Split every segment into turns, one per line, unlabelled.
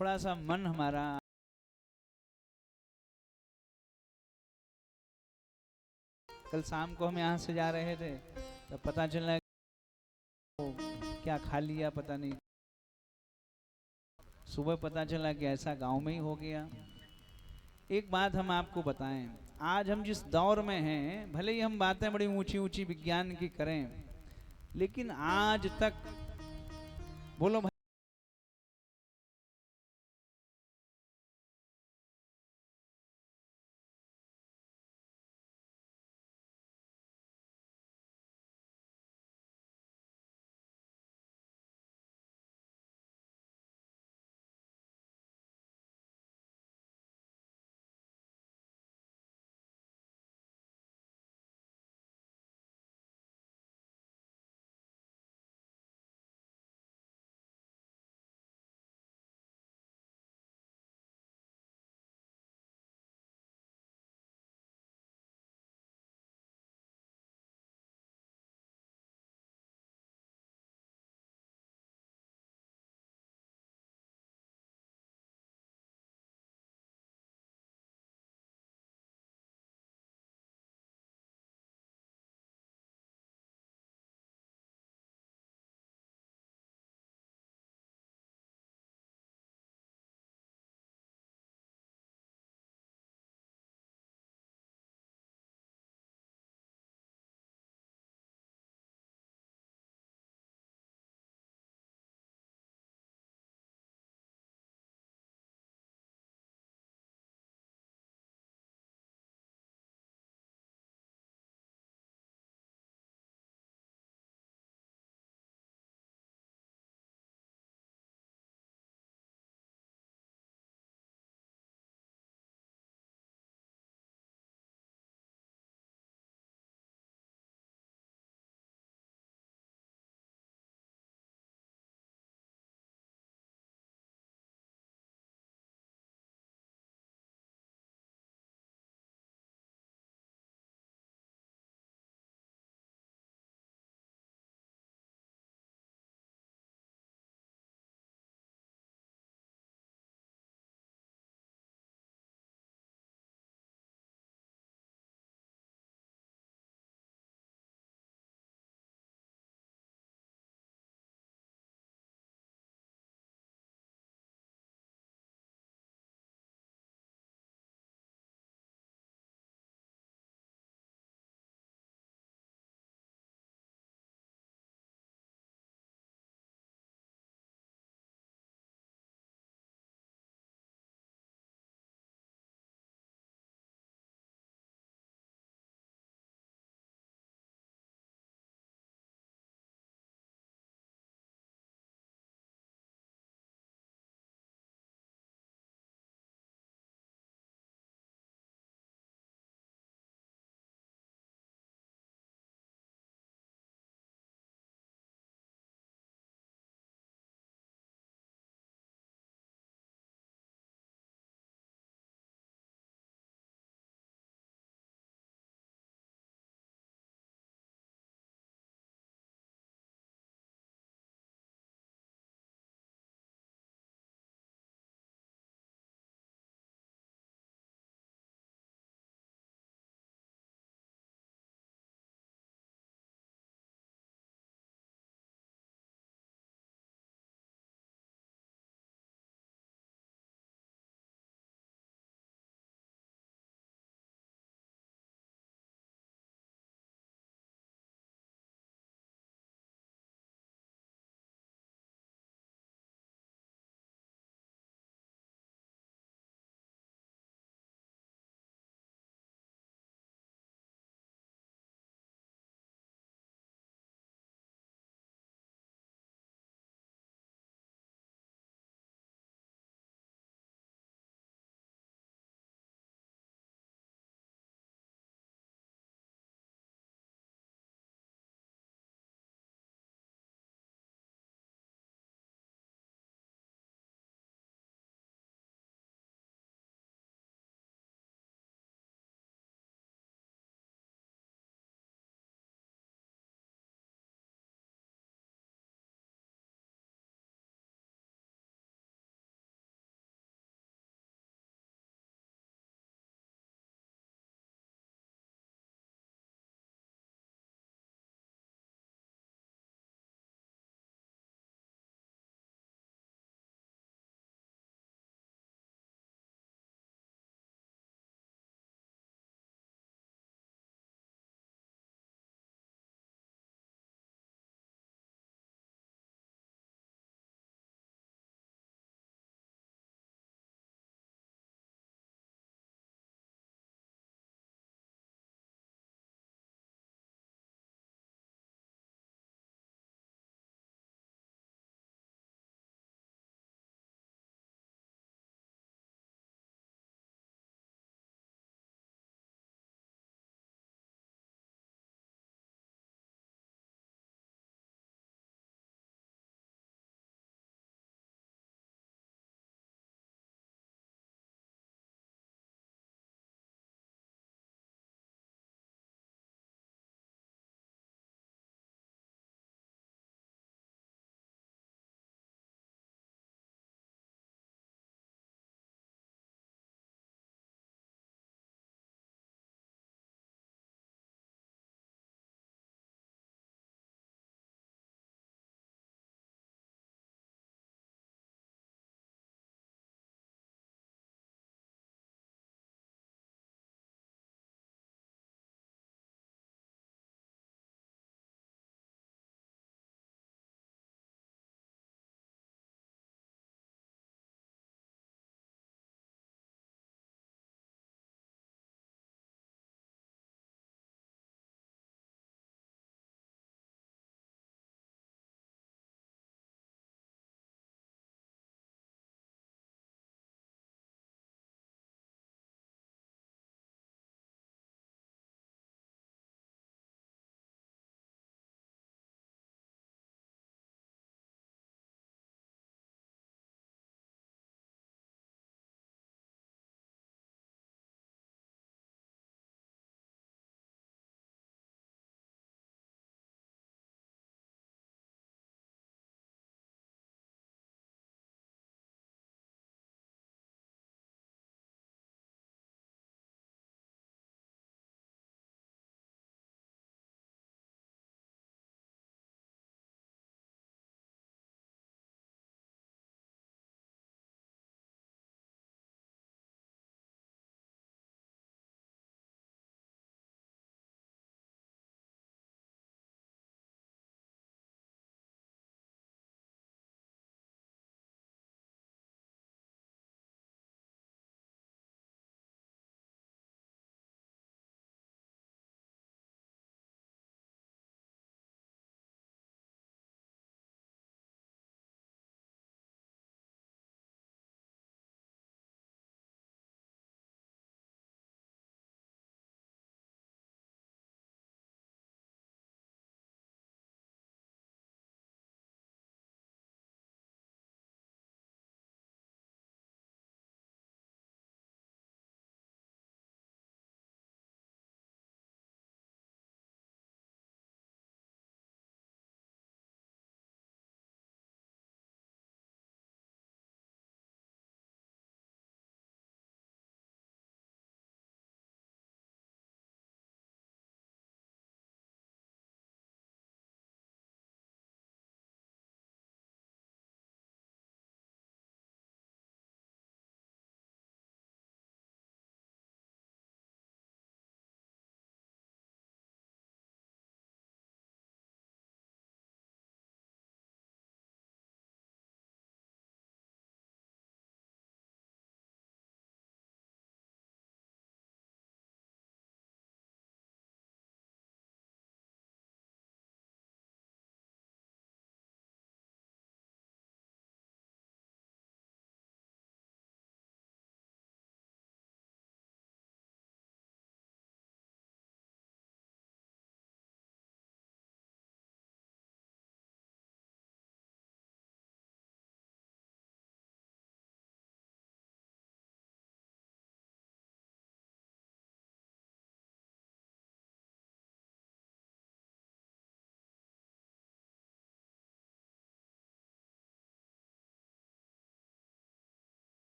थोड़ा सा मन हमारा, कल शाम को हम यहाँ से जा रहे थे तब पता चला क्या खा लिया पता नहीं, सुबह पता चला कि ऐसा गांव में ही हो गया। एक बात हम आपको बताएं, आज हम जिस दौर में हैं, भले ही हम बातें बड़ी ऊंची ऊंची विज्ञान की करें, लेकिन आज तक, बोलो भाई।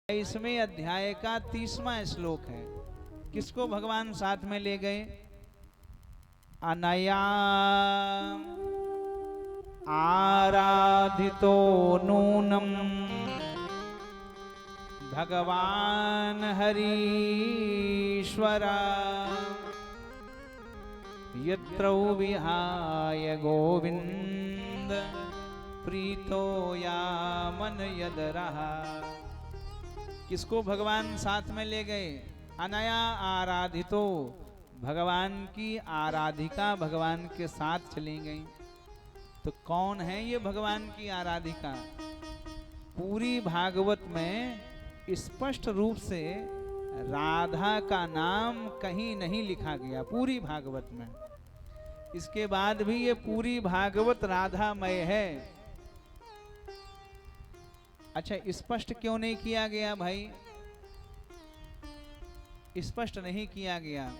इसमें अध्याय का 30वां श्लोक है। किसको भगवान साथ में ले गए? अनया आराधितो नूनम भगवान हरीश्वरा यत्रौ विहाय गोविंद प्रीतो या मन यदरहा। किसको भगवान साथ में ले गए? अनया आराधितो, भगवान की आराधिका भगवान के साथ चली गई। तो कौन है ये भगवान की आराधिका? पूरी भागवत में स्पष्ट रूप से राधा का नाम कहीं नहीं लिखा गया, पूरी भागवत में। इसके बाद भी ये पूरी भागवत राधामय है। अच्छा, स्पष्ट क्यों नहीं किया गया भाई? स्पष्ट नहीं किया गया।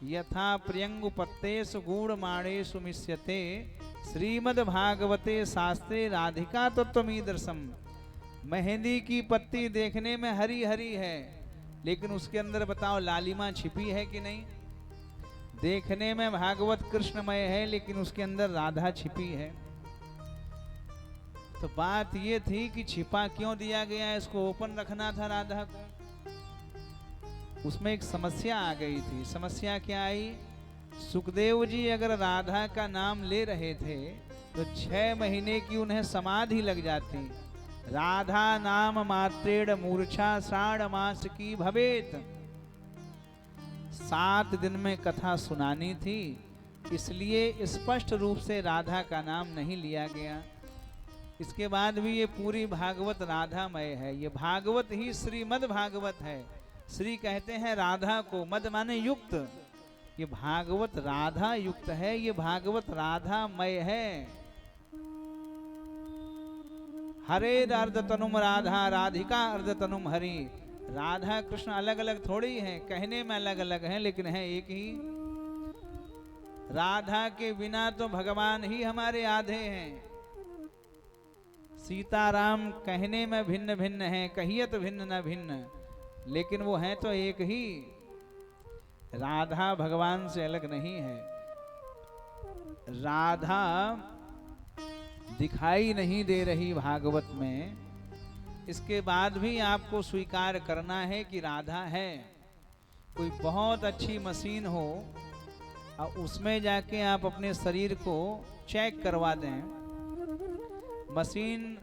यथा प्रियंगु पत्तेषु गूढ़माणेषु मिश्यते श्रीमद् भागवते शास्त्रे राधिका तत्त्वमीदृशम्। मेहंदी की पत्ती देखने में हरी हरी है, लेकिन उसके अंदर बताओ लालिमा छिपी है कि नहीं? देखने में भागवत कृष्णमय है, लेकिन उसके अंदर राधा छिपी है। तो बात ये थी कि छिपा क्यों दिया गया, इसको ओपन रखना था राधा को। उसमें एक समस्या आ गई थी। समस्या क्या आई? सुखदेव जी अगर राधा का नाम ले रहे थे तो 6 महीने की उन्हें समाधि लग जाती। राधा नाम मात्रेण मूर्छा 3 मास की भवेत। 7 दिन में कथा सुनानी थी, इसलिए स्पष्ट रूप से राधा का नाम नहीं लिया गया। इसके बाद भी ये पूरी भागवत राधामय है। ये भागवत ही श्रीमद् भागवत है। श्री कहते हैं राधा को, मद माने युक्त। ये भागवत राधा युक्त है, ये भागवत राधामय है। हरे अर्ध तनुम राधा, राधिका अर्ध तनुम हरि। राधा कृष्ण अलग अलग थोड़ी हैं, कहने में अलग अलग हैं, लेकिन है एक ही। राधा के बिना तो भगवान ही हमारे आधे हैं। सीताराम कहने में भिन्न भिन्न हैं, कहियत भिन्न न भिन्न, लेकिन वो हैं तो एक ही। राधा भगवान से अलग नहीं है। राधा दिखाई नहीं दे रही भागवत में। इसके बाद भी आपको स्वीकार करना है कि राधा है। कोई बहुत अच्छी मशीन हो और उसमें जाके आप अपने शरीर को चेक करवा दें, मशीन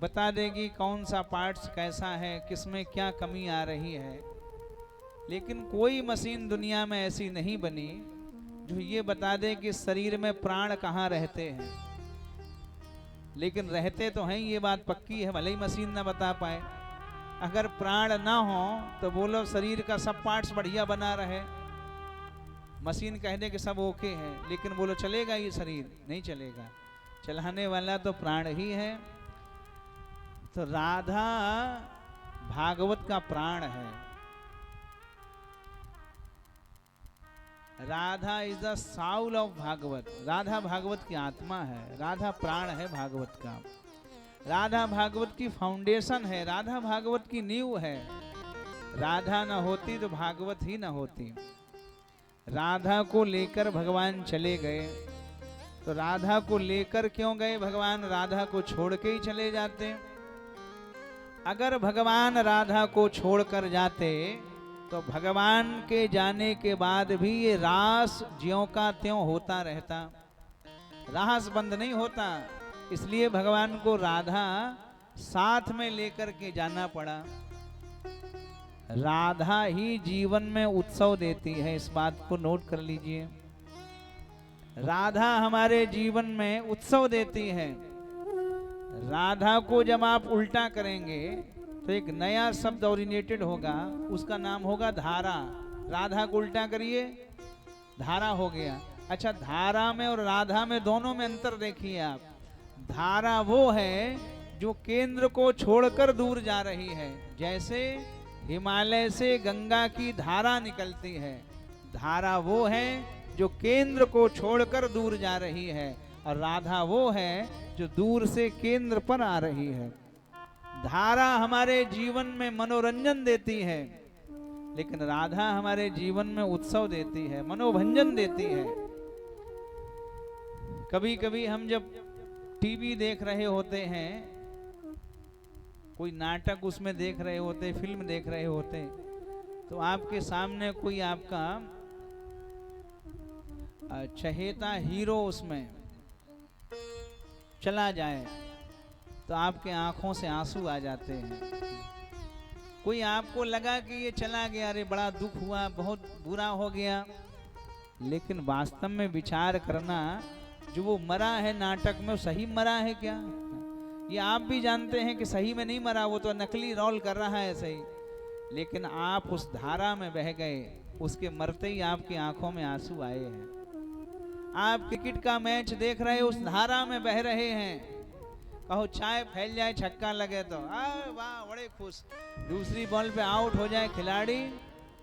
बता देगी कौन सा पार्ट्स कैसा है, किसमें क्या कमी आ रही है। लेकिन कोई मशीन दुनिया में ऐसी नहीं बनी जो ये बता दे कि शरीर में प्राण कहाँ रहते हैं। लेकिन रहते तो हैं, ये बात पक्की है, भले ही मशीन ना बता पाए। अगर प्राण ना हो तो बोलो शरीर का सब पार्ट्स बढ़िया बना रहे, मशीन कह दे कि सब ओके है, लेकिन बोलो चलेगा ये शरीर? नहीं चलेगा। चलाने वाला तो प्राण ही है। तो राधा भागवत का प्राण है। Radha is the soul of Bhagwat. Radha Bhagwat की आत्मा है, राधा प्राण है भागवत का। राधा भागवत की फाउंडेशन है, राधा भागवत की नींव है। राधा न होती तो भागवत ही न होती। राधा को लेकर भगवान चले गए। तो राधा को लेकर क्यों गए भगवान? राधा को छोड़ के ही चले जाते। अगर भगवान राधा को छोड़कर जाते तो भगवान के जाने के बाद भी ये रास ज्यों का त्यों होता रहता, रास बंद नहीं होता। इसलिए भगवान को राधा साथ में लेकर के जाना पड़ा। राधा ही जीवन में उत्सव देती है, इस बात को नोट कर लीजिए। राधा हमारे जीवन में उत्सव देती है। राधा को जब आप उल्टा करेंगे तो एक नया शब्द ओरिजिनेटेड होगा, उसका नाम होगा धारा। राधा को उल्टा करिए, धारा हो गया। अच्छा, धारा में और राधा में दोनों में अंतर देखिए आप। धारा वो है जो केंद्र को छोड़कर दूर जा रही है, जैसे हिमालय से गंगा की धारा निकलती है। धारा वो है जो केंद्र को छोड़कर दूर जा रही है, और राधा वो है जो दूर से केंद्र पर आ रही है। धारा हमारे जीवन में मनोरंजन देती है, लेकिन राधा हमारे जीवन में उत्सव देती है, मनोभंजन देती है। कभी कभी हम जब टीवी देख रहे होते हैं, कोई नाटक उसमें देख रहे होते, फिल्म देख रहे होते, तो आपके सामने कोई आपका चहेता हीरो उसमें चला जाए तो आपके आंखों से आंसू आ जाते हैं। कोई आपको लगा कि ये चला गया, अरे बड़ा दुख हुआ, बहुत बुरा हो गया, लेकिन वास्तव में विचार करना, जो वो मरा है नाटक में, वो सही मरा है क्या? ये आप भी जानते हैं कि सही में नहीं मरा, वो तो नकली रोल कर रहा है सही, लेकिन आप उस धारा में बह गए, उसके मरते ही आपकी आंखों में आंसू आए हैं। आप क्रिकेट का मैच देख रहे, उस धारा में बह रहे हैं, कहो चाय फैल जाए, छक्का लगे तो वाह बड़े खुश, दूसरी बॉल पे आउट हो जाए खिलाड़ी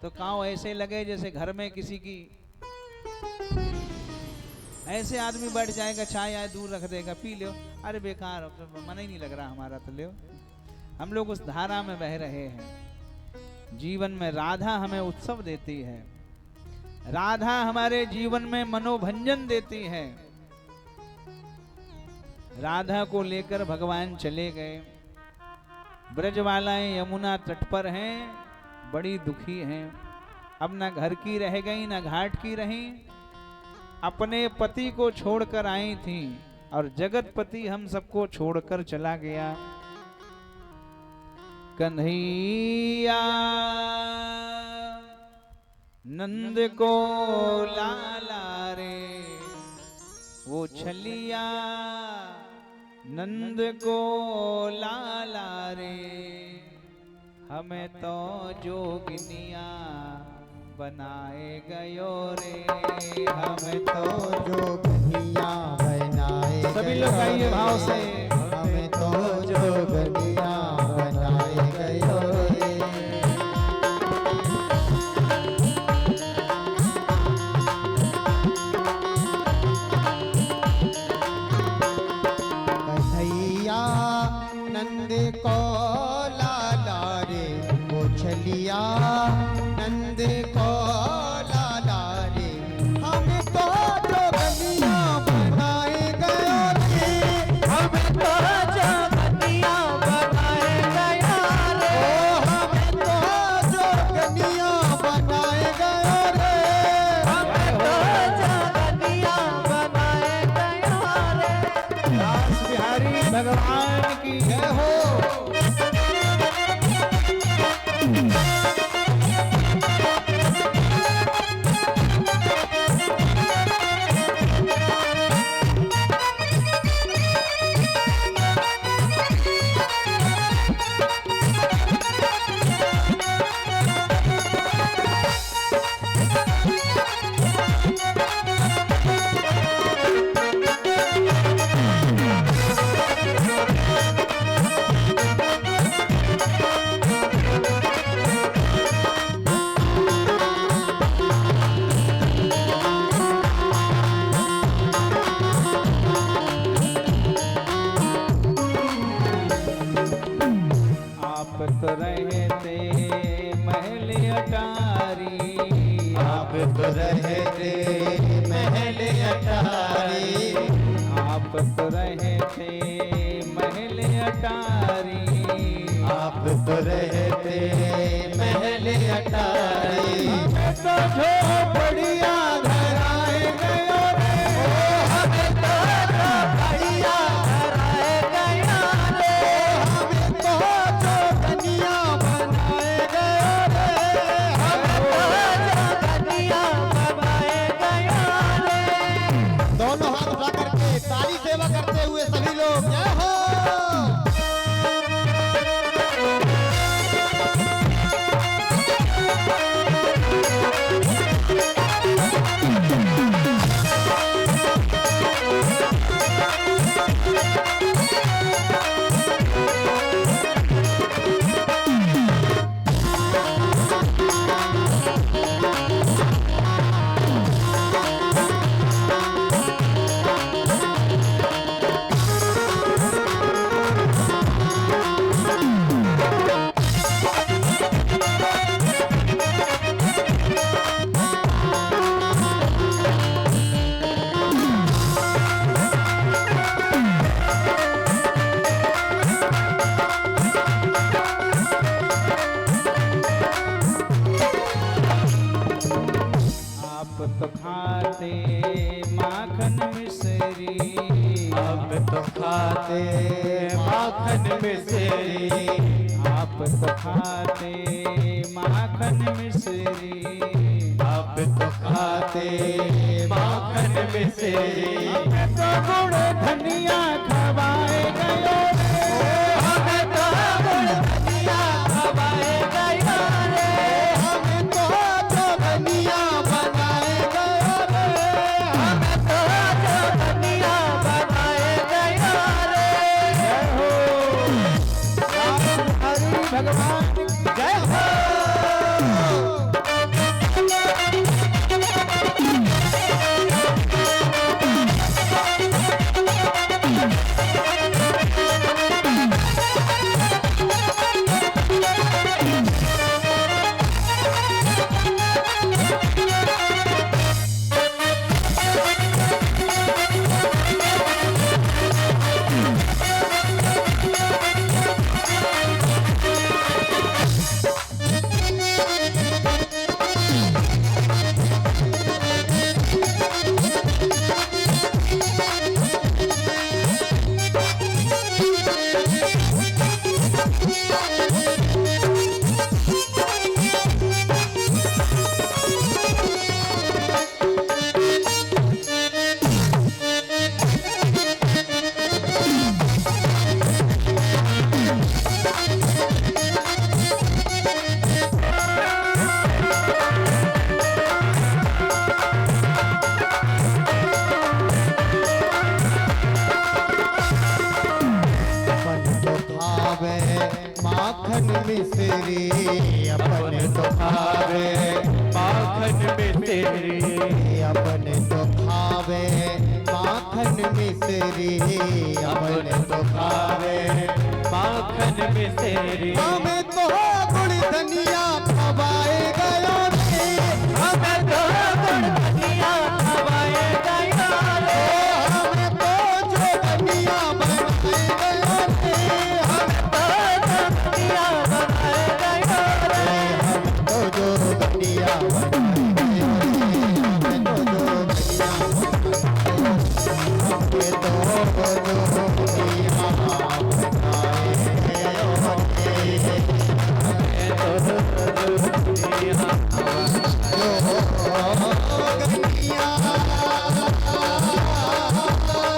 तो कहो ऐसे लगे जैसे घर में किसी की, ऐसे आदमी बैठ जाएगा, चाय आए दूर रख देगा, पी लो, अरे बेकार, तो मन ही नहीं लग रहा हमारा, तो लो। हम लोग उस धारा में बह रहे हैं। जीवन में राधा हमें उत्सव देती है, राधा हमारे जीवन में मनोभंजन देती है। राधा को लेकर भगवान चले गए, ब्रजवालाएं यमुना तट पर हैं, बड़ी दुखी हैं, अब ना घर की रह गई ना घाट की रही, अपने पति को छोड़कर आई थी और जगतपति हम सबको छोड़कर चला गया। कन्हैया नंद को लाला रे, वो छलिया नंद को लाला रे, हमें तो जोगिनिया बनाए गयो रे,
हमें तो जोगिनिया बनाए गयो,
सभी लोग आइए भाव से,
हमें तो जोगिनिया बनाए गयो रे। कन्हैया नंद को लाला रे, वो छलिया नंद को लाला रे, हमें तो जोगिनिया बनाए गयो रे, हमें तो जोगिनिया बनाए गयो रे, हमें तो जोगिनिया बनाए गयो रे, हमें तो जोगिनिया बनाए गयो रे।
दास बिहारी भगवान की जय हो। तो रहते महल अटारी,
आप तो रहते महल अटारी,
आप तो रहते महल अटारी,
आप तो रहते महल अटारी,
हमें तो झोपड़िया धराए गयो रे,
हमें तो झोपड़िया धराए गयो रे, हमें तो जोगिनिया बनाए गयो रे, हमें तो जोगिनिया बनाए गयो रे। दोनों हाथ उठा करके ताली सेवा करते हुए सभी लोग जय हो।
तो खाते माखन मिश्री,
आप तो खाते माखन मिश्री,
आप तो खाते माखन मिश्री,
आप तो खाते माखन मिश्री।
हमें तो गुड़ धनिया खवाए गयो रे,
हमें तो गुड़ धनिया खवाए गयो रे, हमें तो जोगनिया बनाए गयो रे, हमें तो जोगनिया बनाए गयो रे।
जय हो राम हरि भगवान की
जय हो। माखन मिश्री, अपने तो खावे माखन मिश्री, अपने तो खावे माखन मिश्री, अपने तो खावे माखन मिश्री। हमें तो गुड़ धनिया खवाए गयो रे, हमें तो गुड़ धनिया खवाए गयो रे, हमें तो जो धनिया बनाए गयो रे, हमें तो धनिया बनाए गयो रे, हमें तो जो धनिया बनाए गयो रे, हमें तो जो धनिया हमें तो जो धनिया बनाए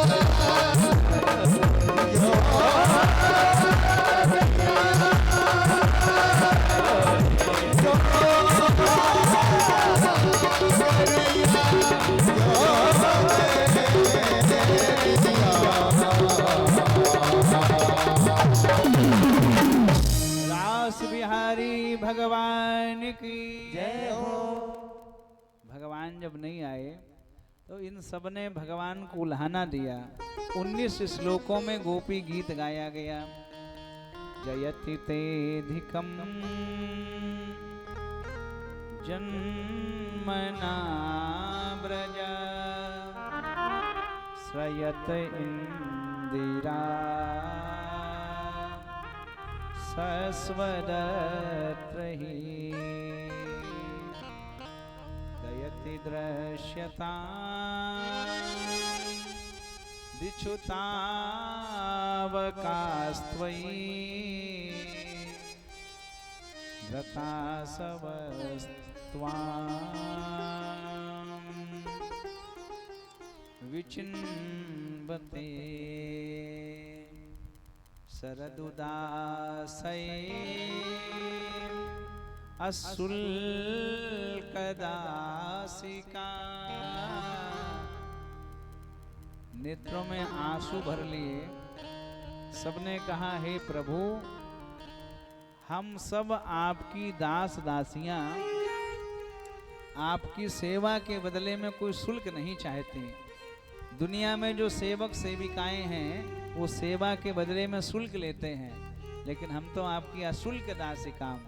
गयो
रास बिहारी भगवान की
जय हो।
भगवान जब नहीं आए तो इन सब ने भगवान को उल्हाना दिया। 19 श्लोकों में गोपी गीत गाया गया। जयति तेधिकम जन्मना ब्रज श्रयत इंदिरा सस्वदत्रहि दयति दृश्यता दिच्छुतावकास्त्वयि व्रता सवस्त्वाम् विचिन्वते शरदुदासै अशुल्कदासिका। नेत्रों में आंसू भर लिए सबने कहा, हे प्रभु, हम सब आपकी दास दासियां आपकी सेवा के बदले में कोई शुल्क नहीं चाहते। दुनिया में जो सेवक सेविकाएं हैं वो सेवा के बदले में शुल्क लेते हैं, लेकिन हम तो आपकी अशुल्क दासिका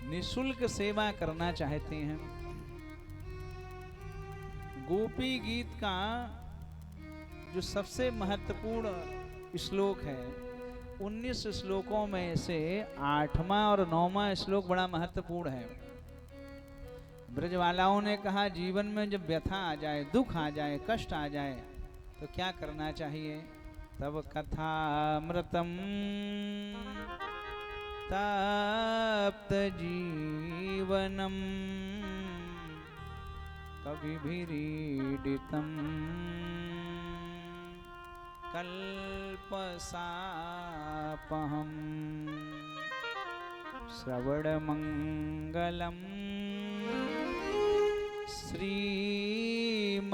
निशुल्क सेवा करना चाहते हैं। गोपी गीत का जो सबसे महत्वपूर्ण श्लोक है, 19 श्लोकों में से 8वां और 9वां श्लोक बड़ा महत्वपूर्ण है। ब्रजवालाओं ने कहा जीवन में जब व्यथा आ जाए, दुख आ जाए, कष्ट आ जाए तो क्या करना चाहिए? तब कथामृतम तप्त जीवनम कविभिरीडितम कल्पसापहम श्रवणमंगलम श्रीमदाततं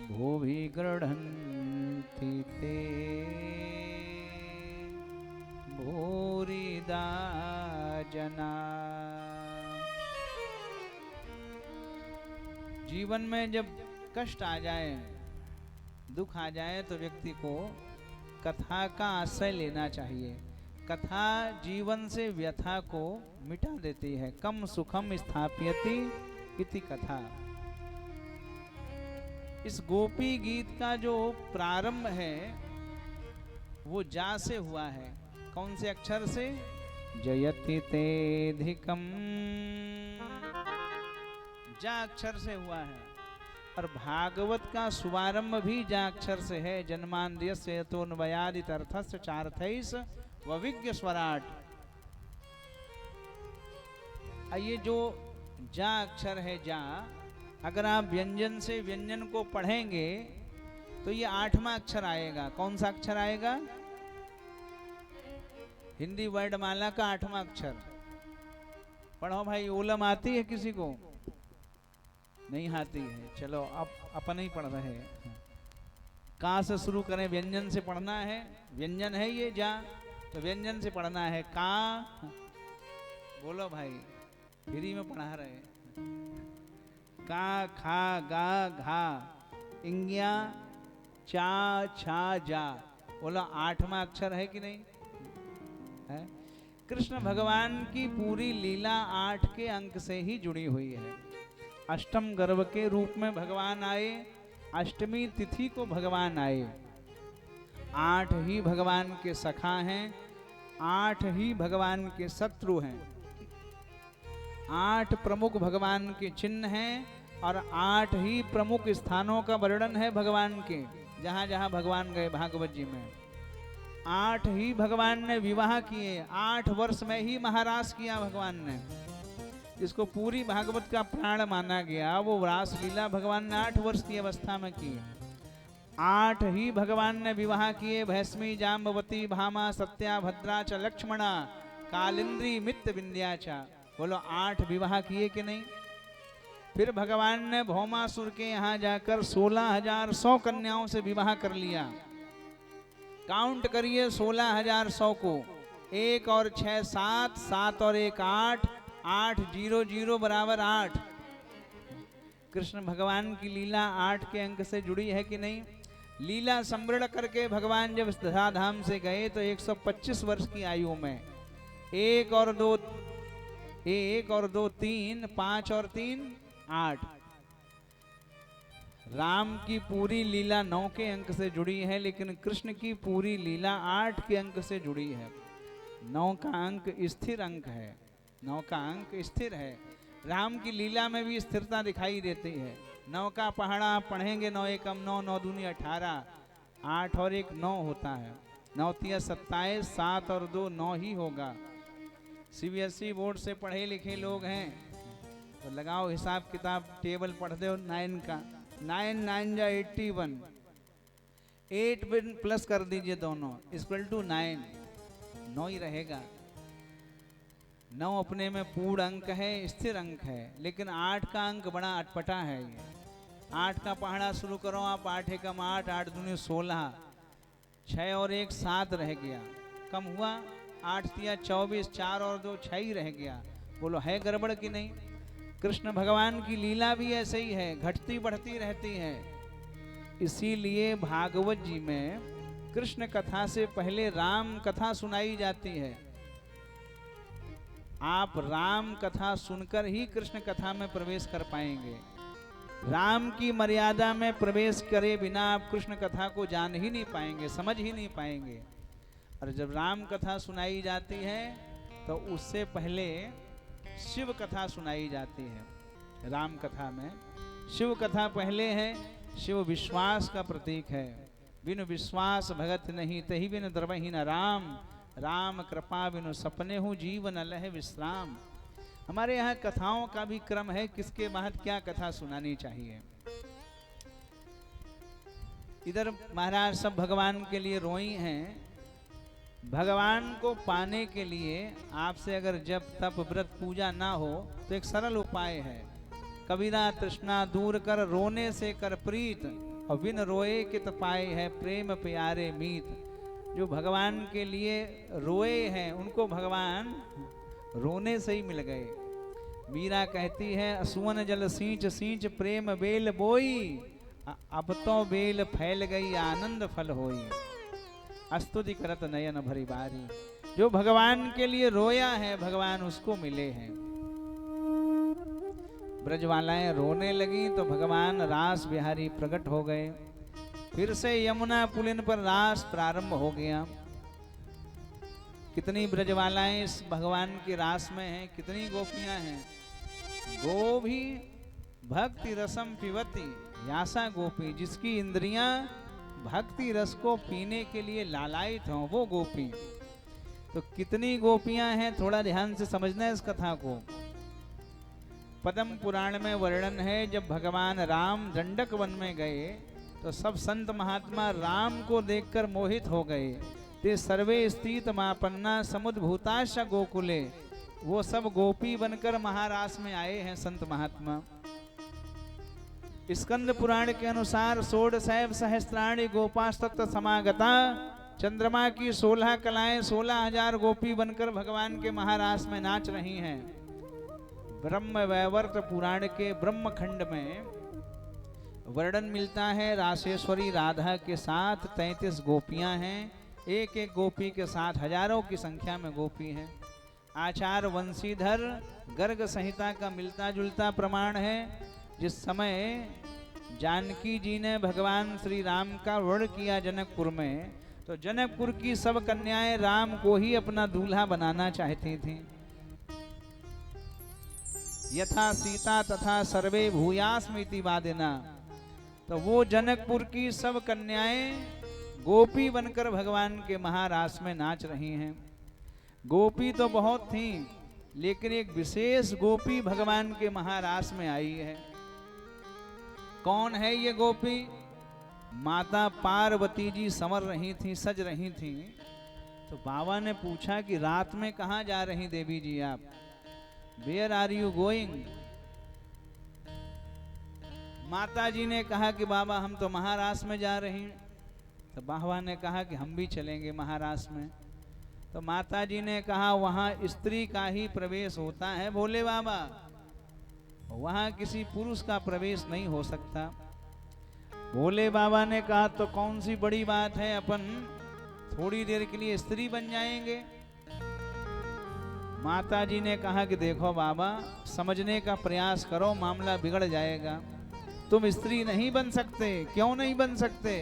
भुवि गृह्णन्ति ते भूरिदा जना। जीवन में जब कष्ट आ जाए, दुख आ जाए तो व्यक्ति को कथा का आश्रय लेना चाहिए। कथा जीवन से व्यथा को मिटा देती है। कम सुखम स्थापयति इति कथा। इस गोपी गीत का जो प्रारंभ है वो जा से हुआ है। कौन से अक्षर से? जयति तेधिकम, जा अक्षर से हुआ है। और भागवत का शुभारंभ भी जा अक्षर से है। जन्मांद्यस्य यतोन्वयादित अर्थस्य चार्थैस वविज्ञ स्वराट। ये जो जा अक्षर है, जा, अगर आप व्यंजन से व्यंजन को पढ़ेंगे तो ये 8वां अक्षर आएगा। कौन सा अक्षर आएगा? हिंदी वर्णमाला का 8वां अक्षर। पढ़ो भाई। ओलम आती है किसी को? नहीं आती है। चलो अब अपन ही पढ़ रहे हैं। का से शुरू करें, व्यंजन से पढ़ना है। व्यंजन है ये जा, तो व्यंजन से पढ़ना है। का, बोलो भाई, फ्री में पढ़ा रहे हैं। का, खा, गा, घा, इंग्या, चा, छा, जा। बोलो 8वां अक्षर है कि नहीं है? कृष्ण भगवान की पूरी लीला 8 के अंक से ही जुड़ी हुई है। अष्टम गर्भ के रूप में भगवान आए, अष्टमी तिथि को भगवान आए। 8 ही भगवान के सखा हैं, 8 ही भगवान के शत्रु हैं। 8 प्रमुख भगवान के चिन्ह हैं और 8 ही प्रमुख स्थानों का वर्णन है भगवान के। जहां जहां भगवान गए भागवत जी में 8 ही भगवान ने विवाह किए। 8 वर्ष में ही महारास किया भगवान ने। जिसको पूरी भागवत का प्राण माना गया वो रासलीला भगवान ने 8 वर्ष की अवस्था में की। 8 ही भगवान ने विवाह किए। भैस्मी, जाम्बवती, भामा, सत्या, भद्रा च लक्ष्मणा, कालिंद्री, मित्र, विंध्याचा। बोलो 8 विवाह किए कि नहीं? फिर भगवान ने भौमासुर के यहाँ जाकर 16,100 कन्याओं से विवाह कर लिया। काउंट करिए 16,100 को। 1 और 6 7, 7 और 1 8, 8 0 0 बराबर 8। कृष्ण भगवान की लीला 8 के अंक से जुड़ी है कि नहीं? लीला संवरण करके भगवान जब धराधाम से गए तो 125 वर्ष की आयु में 1 और 2 3, 5 और 3 8। राम की पूरी लीला 9 के अंक से जुड़ी है, लेकिन कृष्ण की पूरी लीला 8 के अंक से जुड़ी है। 9 का अंक स्थिर अंक है। 9 का अंक स्थिर है। राम की लीला में भी स्थिरता दिखाई देती है। 9 का पहाड़ा आप पढ़ेंगे। 9 एकम 9, 9 दूनी 18, 8 और 1 9 होता है। 9 तिया 27, 7 और 2 9 ही होगा। CBSE बोर्ड से पढ़े लिखे लोग हैं तो लगाओ हिसाब किताब, टेबल पढ़ दो 9 का। 9 9 जा 81, 8 प्लस कर दीजिए दोनों, =9। 9 ही रहेगा। 9 अपने में पूर्ण अंक है, स्थिर अंक है। लेकिन 8 का अंक बड़ा अटपटा है। ये 8 का पहाड़ा शुरू करो आप। 8 एकम 8, 8 दूनी 16, 6 और 1 7 रह गया। कम हुआ। 8 तिया 24, 4 और 2 6 ही रह गया। बोलो है गड़बड़ कि नहीं? कृष्ण भगवान की लीला भी ऐसे ही है, घटती बढ़ती रहती है। इसीलिए भागवत जी में कृष्ण कथा से पहले राम कथा सुनाई जाती है। आप राम कथा सुनकर ही कृष्ण कथा में प्रवेश कर पाएंगे। राम की मर्यादा में प्रवेश करे बिना आप कृष्ण कथा को जान ही नहीं पाएंगे, समझ ही नहीं पाएंगे। और जब राम कथा सुनाई जाती है तो उससे पहले शिव कथा सुनाई जाती है। राम कथा में शिव कथा पहले है। शिव विश्वास का प्रतीक है। बिनु विश्वास भगत नहीं, तही बिनु द्रवहि न राम। राम कृपा बिनु सपने हूँ, जीवन लह विश्राम। हमारे यहाँ कथाओं का भी क्रम है, किसके बाद क्या कथा सुनानी चाहिए। इधर महाराज सब भगवान के लिए रोई हैं। भगवान को पाने के लिए आपसे अगर जप तप व्रत पूजा ना हो तो एक सरल उपाय है। कबीरा तृष्णा दूर कर, रोने से कर प्रीत, और बिन रोए कित पाए है, प्रेम प्यारे मीत। जो भगवान के लिए रोए हैं उनको भगवान रोने से ही मिल गए। मीरा कहती है, असुवन जल सींच सींच प्रेम बेल बोई, अब तो बेल फैल गई आनंद फल होई। स्तुति करत नयन भरी बारी। जो भगवान के लिए रोया है भगवान उसको मिले हैं। ब्रजवालाएं रोने लगी तो भगवान रास बिहारी प्रकट हो गए। फिर से यमुना पुलिन पर रास प्रारंभ हो गया। कितनी ब्रजवालाएं इस भगवान के रास में हैं, कितनी गोपियां हैं। गोभी भक्ति रसम पिबती यासा गोपी, जिसकी इंद्रियां भक्ति रस को पीने के लिए लालायित हों वो गोपी। तो कितनी गोपियां हैं थोड़ा ध्यान से समझना है इस कथा को। पद्म पुराण में वर्णन है, जब भगवान राम दंडक वन में गए तो सब संत महात्मा राम को देखकर मोहित हो गए। ते सर्वे स्थित मापन्ना समुद्भूताश गोकुले। वो सब गोपी बनकर महारास में आए हैं संत महात्मा। स्कंद पुराण के अनुसार 16 सहस्त्राणी गोपास्तत्व समागता। चंद्रमा की 16 कलाएं 16,000 गोपी बनकर भगवान के महारास में नाच रही हैं। ब्रह्म वैवर्त पुराण के ब्रह्म खंड में वर्णन मिलता है, रासेश्वरी राधा के साथ 33 गोपियां हैं। एक एक गोपी के साथ हजारों की संख्या में गोपी हैं। आचार्य वंशीधर गर्ग संहिता का मिलता जुलता प्रमाण है। जिस समय जानकी जी ने भगवान श्री राम का वर्ण किया जनकपुर में, तो जनकपुर की सब कन्याएं राम को ही अपना दूल्हा बनाना चाहती थीं। यथा सीता तथा सर्वे भूयास्मिति वादिना। तो वो जनकपुर की सब कन्याएं गोपी बनकर भगवान के महारास में नाच रही हैं। गोपी तो बहुत थीं, लेकिन एक विशेष गोपी भगवान के महारास में आई है। कौन है ये गोपी? माता पार्वती जी संवर रही थी, सज रही थी। तो बाबा ने पूछा कि रात में कहाँ जा रही देवी जी आप? Where are you going? माता जी ने कहा कि बाबा हम तो महारास में जा रही हैं। तो बाबा ने कहा कि हम भी चलेंगे महारास में। तो माता जी ने कहा वहां स्त्री का ही प्रवेश होता है भोले बाबा, वहां किसी पुरुष का प्रवेश नहीं हो सकता। भोले बाबा ने कहा तो कौन सी बड़ी बात है, अपन थोड़ी देर के लिए स्त्री बन जाएंगे। माता जी ने कहा कि देखो बाबा, समझने का प्रयास करो, मामला बिगड़ जाएगा। तुम स्त्री नहीं बन सकते। क्यों नहीं बन सकते?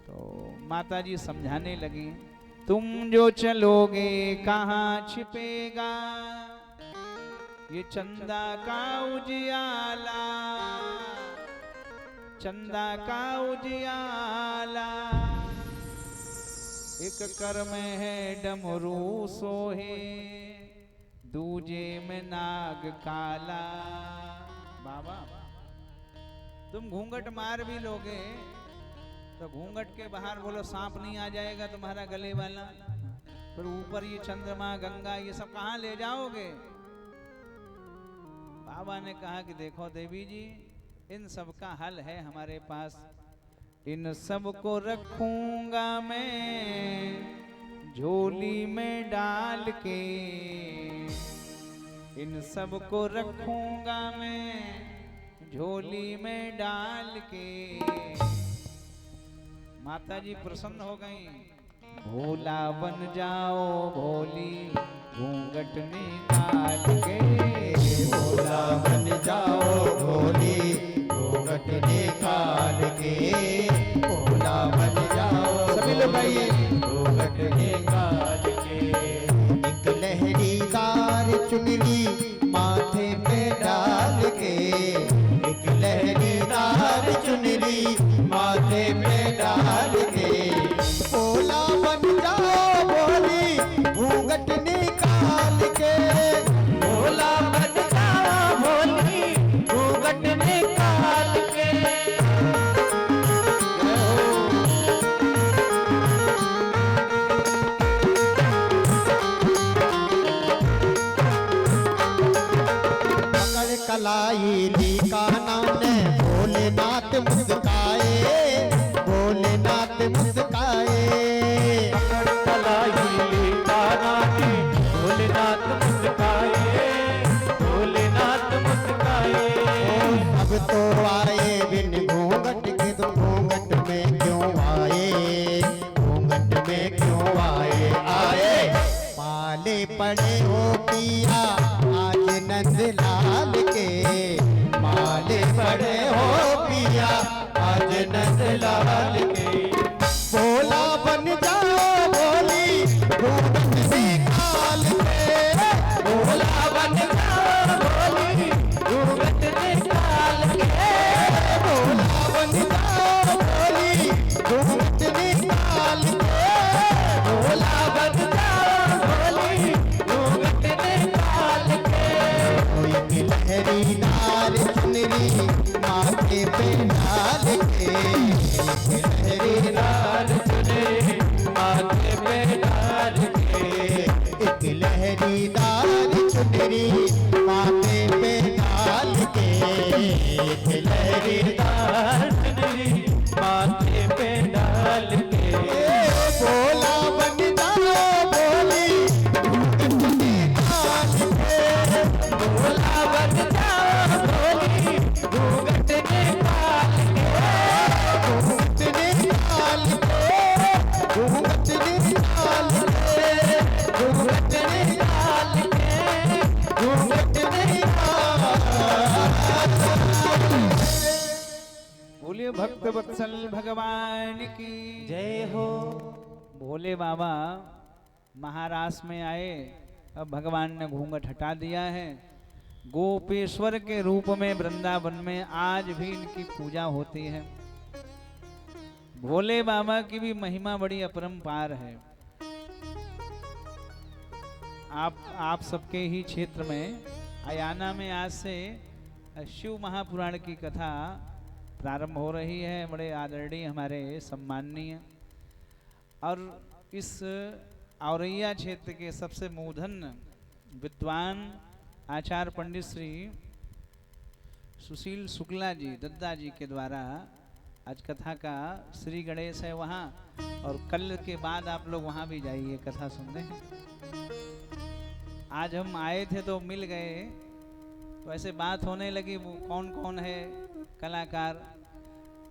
तो माता जी समझाने लगी, तुम जो चलोगे कहाँ छिपेगा ये चंदा का उजियाला, चंदा का उजियाला। एक कर में है डमरू सोहे, दूजे में नाग काला। बाबा तुम घूंघट मार भी लोगे तो घूंघट के बाहर बोलो सांप नहीं आ जाएगा तुम्हारा गले वाला, फिर ऊपर ये चंद्रमा गंगा ये सब कहाँ ले जाओगे? बाबा ने कहा कि देखो देवी जी, इन सब का हल है हमारे पास। इन सब को रखूंगा मैं झोली में डाल के, इन सब को रखूंगा मैं झोली में डाल के। माता जी प्रसन्न हो गई। भोला बन जाओ भोली घूंघट निकाल के,
भोला बन जाओ भोली घूंघट निकाल के, भोला बन जाओ
सभी लोग आइए।
घूंघट निकाल के। एक लहरी चुनरी माथे पे डाल के, एक लहरीदार चुनरी माथे पे डाल के, भोला बन जाओ भोली घूंघट निकाल के,
भोला बन जाओ भोली घूंघट निकाल के।
पकड़ कलाई ली कान्हा ने भोलेनाथ मुस्काए, भोलेनाथ मुस्काए,
पकड़ कलाई ली कान्हा ने भोलेनाथ मुस्काए, भोलेनाथ मुस्काए।
अब तो आए बिन घूंघट के, तो घूंघट में क्यों आए, घूंघट में क्यों आए, आए पाले पड़े हो पिया आज नंदलाल के, पाले पड़े हो पिया आज नंदलाल के, भोला बन जाओ भोली घूंघट निकाल के, भोला बन जाओ भोली घूंघट निकाल के, भोला बन जाओ भोली घूंघट निकाल के, भोला बन जाओ भोली घूंघट निकाल के। एक लहरीदार चुनरी माथे पे डाल के, एक लहरीदार चुनरी माथे पे डाल के, एक लहरीदार चुनरी माथे पे डाल के, एक लहरीदार
चुनरी माथे पे डाल के,
भोला बन जाओ भोली घूंघट निकाल के,
भोला बन जाओ भोली घूंघट निकाल के,
घूंघट निकाल के, घूंघट निकाल के, घूंघट निकाल के, घूंघट निकाल।
बोलिए भक्त वत्सल भगवान की
जय हो।
भोले बाबा महाराष्ट्र में आए, अब भगवान ने घूंघट हटा दिया है। गोपेश्वर के रूप में वृंदावन में आज भी इनकी पूजा होती है। भोले बाबा की भी महिमा बड़ी अपरंपार है। आप सबके ही क्षेत्र में अयाना में आज से शिव महापुराण की कथा प्रारंभ हो रही है। बड़े आदरणीय हमारे सम्माननीय और इस औरैया क्षेत्र के सबसे मूधन विद्वान आचार्य पंडित श्री सुशील शुक्ला जी दद्दा जी के द्वारा आज कथा का श्री गणेश है वहाँ, और कल के बाद आप लोग वहाँ भी जाइए कथा सुनने। आज हम आए थे तो मिल गए, तो ऐसे बात होने लगी वो कौन कौन है कलाकार,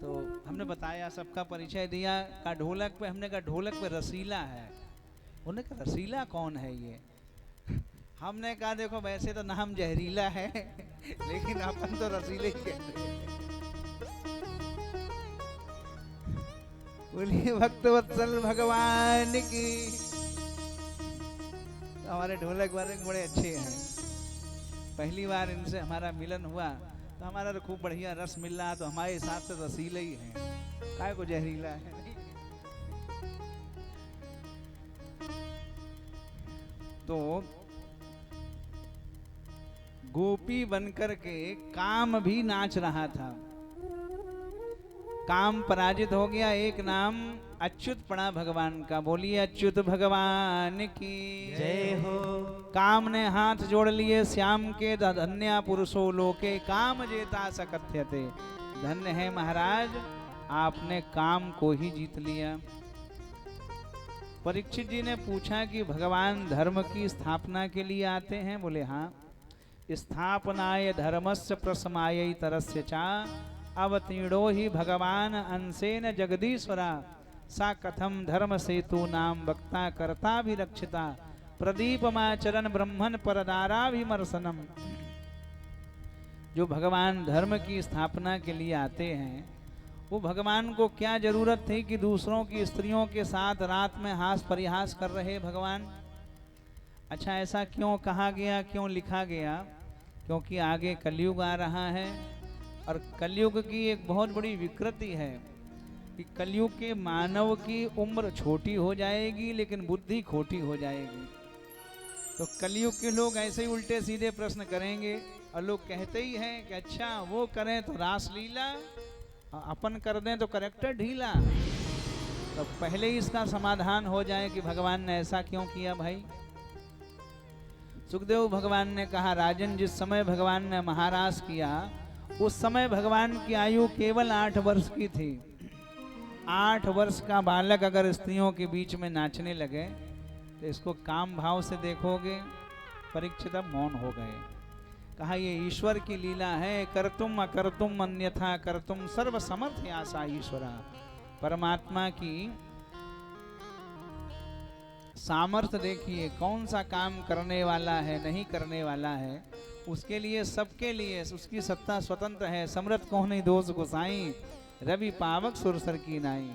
तो हमने बताया, सबका परिचय दिया। का ढोलक पे, हमने कहा ढोलक पे रसीला है। उन्होंने कहा रसीला कौन है ये? हमने कहा देखो वैसे तो नाम जहरीला है लेकिन अपन तो रसीले ही कहते हैं। बोलिए भक्तवत्सल भगवान की। तो हमारे ढोलक वाले बड़े अच्छे हैं। पहली बार इनसे हमारा मिलन हुआ तो हमारा तो खूब बढ़िया रस मिल रहा, तो हमारे हिसाब से रसीले ही हैं, काय को जहरीला है। तो गोपी बनकर के काम भी नाच रहा था। काम पराजित हो गया, एक नाम अच्युत पड़ा भगवान का। बोलिए अच्युत भगवान की
जय हो।
काम ने हाथ जोड़ लिए श्याम के, धन्य पुरुषो लोके काम जेता सकथ्यते। धन्य है महाराज, आपने काम को ही जीत लिया। परीक्षित जी ने पूछा कि भगवान धर्म की स्थापना के लिए आते हैं? बोले हाँ। स्थापनाय धर्मस्य प्रसमायै तरस्य चा अवतीर्णो ही भगवान अंशेन जगदीश्वरा सा कथम धर्म सेतु नाम वक्ता कर्ता भी रक्षिता प्रदीपमाचरण ब्रह्मन परदाराभिमर्शनम। जो भगवान धर्म की स्थापना के लिए आते हैं, वो भगवान को क्या जरूरत थी कि दूसरों की स्त्रियों के साथ रात में हास परिहास कर रहे भगवान? अच्छा, ऐसा क्यों कहा गया, क्यों लिखा गया? क्योंकि आगे कलयुग आ रहा है और कलयुग की एक बहुत बड़ी विकृति है कि कलयुग के मानव की उम्र छोटी हो जाएगी लेकिन बुद्धि खोटी हो जाएगी। तो कलयुग के लोग ऐसे ही उल्टे सीधे प्रश्न करेंगे और लोग कहते ही हैं कि अच्छा वो करें तो रास लीला, अपन कर दें तो करेक्टर ढीला। तो पहले ही इसका समाधान हो जाए कि भगवान ने ऐसा क्यों किया भाई। सुखदेव भगवान ने कहा, राजन जिस समय भगवान ने महारास किया उस समय भगवान की आयु केवल 8 वर्ष की थी। 8 वर्ष का बालक अगर स्त्रियों के बीच में नाचने लगे तो इसको काम भाव से देखोगे। परीक्षित अब मौन हो गए। कहा ये ईश्वर की लीला है, करतुम अकर्तुम अन्यथा कर्तुम सर्व समर्थ आशा ईश्वरा। परमात्मा की सामर्थ्य देखिए, कौन सा काम करने वाला है नहीं करने वाला है, उसके लिए सबके लिए उसकी सत्ता स्वतंत्र है। समर्थ को नहीं दोष गोसाई, रवि पावक सुरसर की नाई।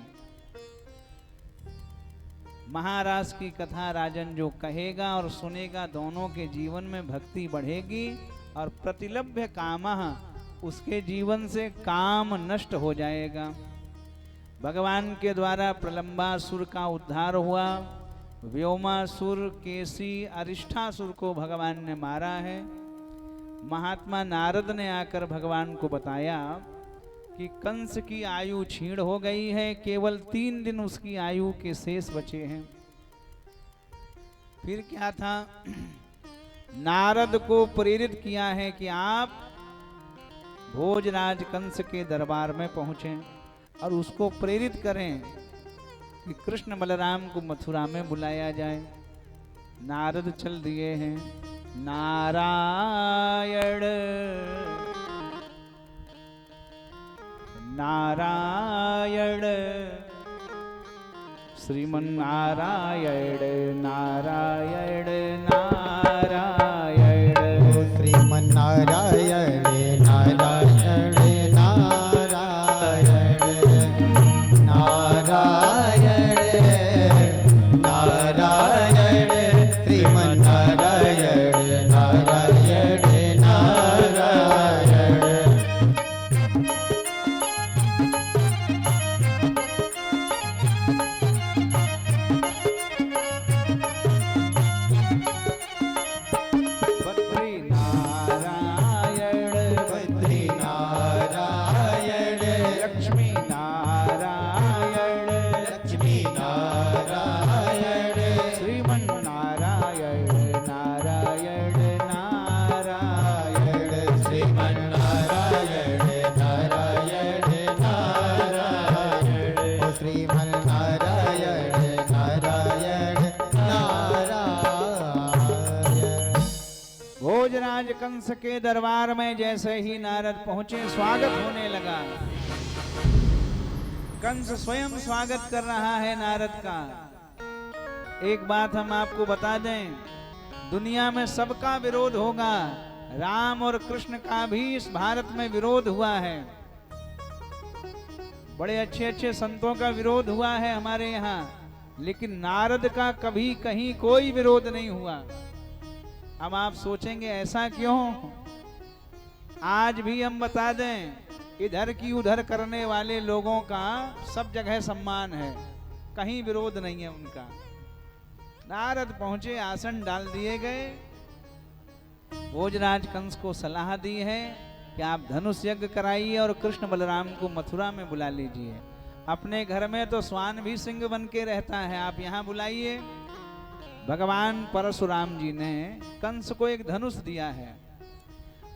महाराज की कथा राजन जो कहेगा और सुनेगा दोनों के जीवन में भक्ति बढ़ेगी और प्रतिलभ्य कामः उसके जीवन से काम नष्ट हो जाएगा। भगवान के द्वारा प्रलंबासुर का उद्धार हुआ। व्योमासुर, केसी, अरिष्ठासुर को भगवान ने मारा है। महात्मा नारद ने आकर भगवान को बताया कि कंस की आयु क्षीण हो गई है, केवल 3 दिन उसकी आयु के शेष बचे हैं। फिर क्या था, नारद को प्रेरित किया है कि आप भोजराज कंस के दरबार में पहुंचें और उसको प्रेरित करें कि कृष्ण बलराम को मथुरा में बुलाया जाए। नारद चल दिए हैं। नारायण नारायण श्रीमन नारायण नारायण नारायण
श्रीमन नारायण नारायण नारायण नारायण नारायण श्रीमन नारायण नारायण नारायण।
बद्री नारायण
बद्री नारायण
लक्ष्मी नारायण
लक्ष्मी नारायण
श्रीमन नारायण नारायण नारायण
श्रीमन नारायण नारायण नारायण ओ श्रीमन नारायण नारायण नारायण।
भोजराज कंस के दरबार में जैसे ही नारद पहुंचे स्वागत होने लगा। कंस स्वयं स्वागत कर रहा है नारद का। एक बात हम आपको बता दें, दुनिया में सबका विरोध होगा। राम और कृष्ण का भी इस भारत में विरोध हुआ है। बड़े अच्छे अच्छे संतों का विरोध हुआ है हमारे यहाँ, लेकिन नारद का कभी कहीं कोई विरोध नहीं हुआ। अब आप सोचेंगे ऐसा क्यों? आज भी हम बता दें, इधर की उधर करने वाले लोगों का सब जगह सम्मान है, कहीं विरोध नहीं है उनका। नारद पहुंचे, आसन डाल दिए गए। भोजराज कंस को सलाह दी है कि आप धनुष यज्ञ कराइए और कृष्ण बलराम को मथुरा में बुला लीजिए। अपने घर में तो स्वान भी सिंह बन के रहता है, आप यहाँ बुलाइए। भगवान परशुराम जी ने कंस को एक धनुष दिया है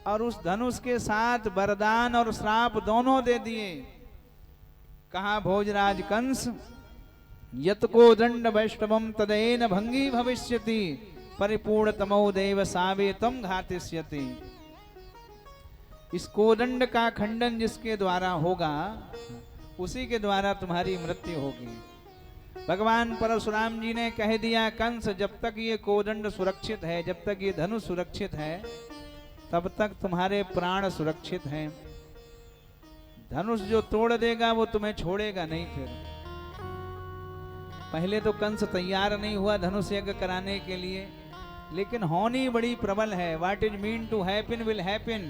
और उस धनुष के साथ वरदान और श्राप दोनों दे दिए। कहा, भोजराज कंस यत को दंड वैष्णवम तदेन भंगी भविष्यति परिपूर्ण तमो देव सावे तम घातिष्यति। इस कोदंड का खंडन जिसके द्वारा होगा उसी के द्वारा तुम्हारी मृत्यु होगी। भगवान परशुराम जी ने कह दिया, कंस जब तक ये कोदंड सुरक्षित है, जब तक ये धनुष सुरक्षित है, तब तक तुम्हारे प्राण सुरक्षित हैं। धनुष जो तोड़ देगा वो तुम्हें छोड़ेगा नहीं। फिर पहले तो कंस तैयार नहीं हुआ धनुष यज्ञ कराने के लिए, लेकिन होनी बड़ी प्रबल है। What is mean to happen will happen,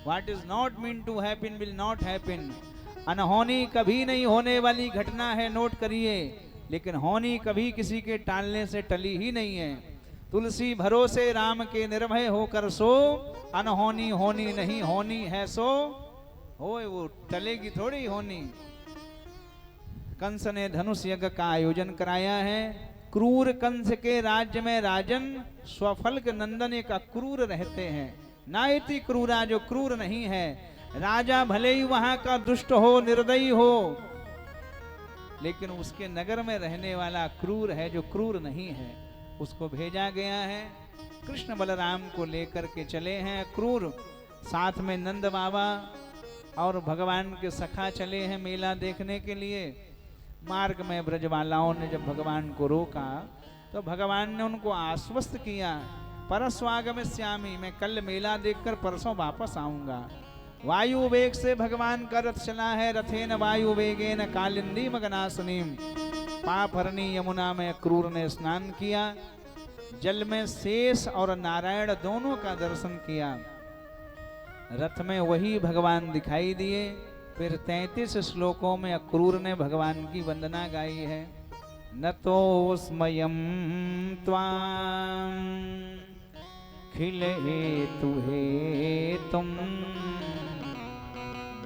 what is not mean to happen will not happen. अनहोनी कभी नहीं होने वाली घटना है, नोट करिए, लेकिन होनी कभी किसी के टालने से टली ही नहीं है। तुलसी भरोसे राम के निर्भय होकर सो, अनहोनी होनी नहीं होनी है सो होए, वो टलेगी थोड़ी होनी। कंस ने धनुष यज्ञ का आयोजन कराया है। क्रूर कंस के राज्य में राजन स्वफल्क नंदन एक अक्रूर रहते हैं। नायति क्रूरा, जो क्रूर नहीं है। राजा भले ही वहां का दुष्ट हो, निर्दयी हो, लेकिन उसके नगर में रहने वाला क्रूर है, जो क्रूर नहीं है। उसको भेजा गया है। कृष्ण बलराम को लेकर के चले हैं क्रूर, साथ में नंद बाबा और भगवान के सखा चले हैं मेला देखने के लिए। मार्ग में ब्रजबालाओं ने जब भगवान को रोका तो भगवान ने उनको आश्वस्त किया, परस्वागमिष्यामि, मैं कल मेला देखकर परसों वापस आऊंगा। वायु वेग से भगवान का रथ चला है। रथेन वायु वेगेन कालिंदी मगनासनीम। पापहरणी यमुना में क्रूर ने स्नान किया। जल में शेष और नारायण दोनों का दर्शन किया। रथ में वही भगवान दिखाई दिए। फिर 33 श्लोकों में अक्रूर ने भगवान की वंदना गाई है। नतोस्मयं त्वां खिले तुहे तुम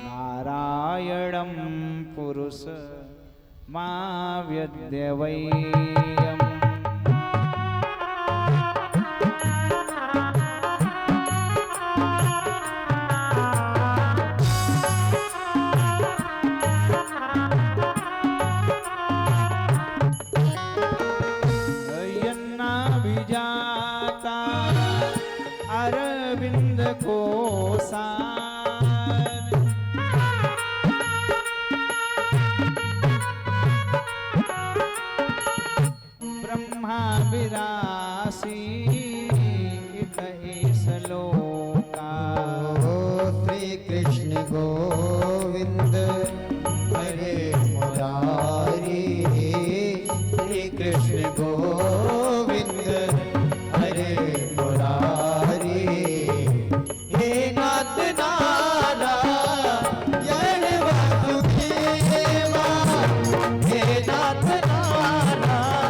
नारायणं पुरुष मा व्यद्यवैयम्। अरविंद को सार ब्रह्मा विरासी इस लोका।
श्री कृष्ण गोविंद हरे मुरारी, श्री कृष्ण गोविंद हरे मुरारी। हे नाथ नारायण वासुदेवा, हे नाथ नारायण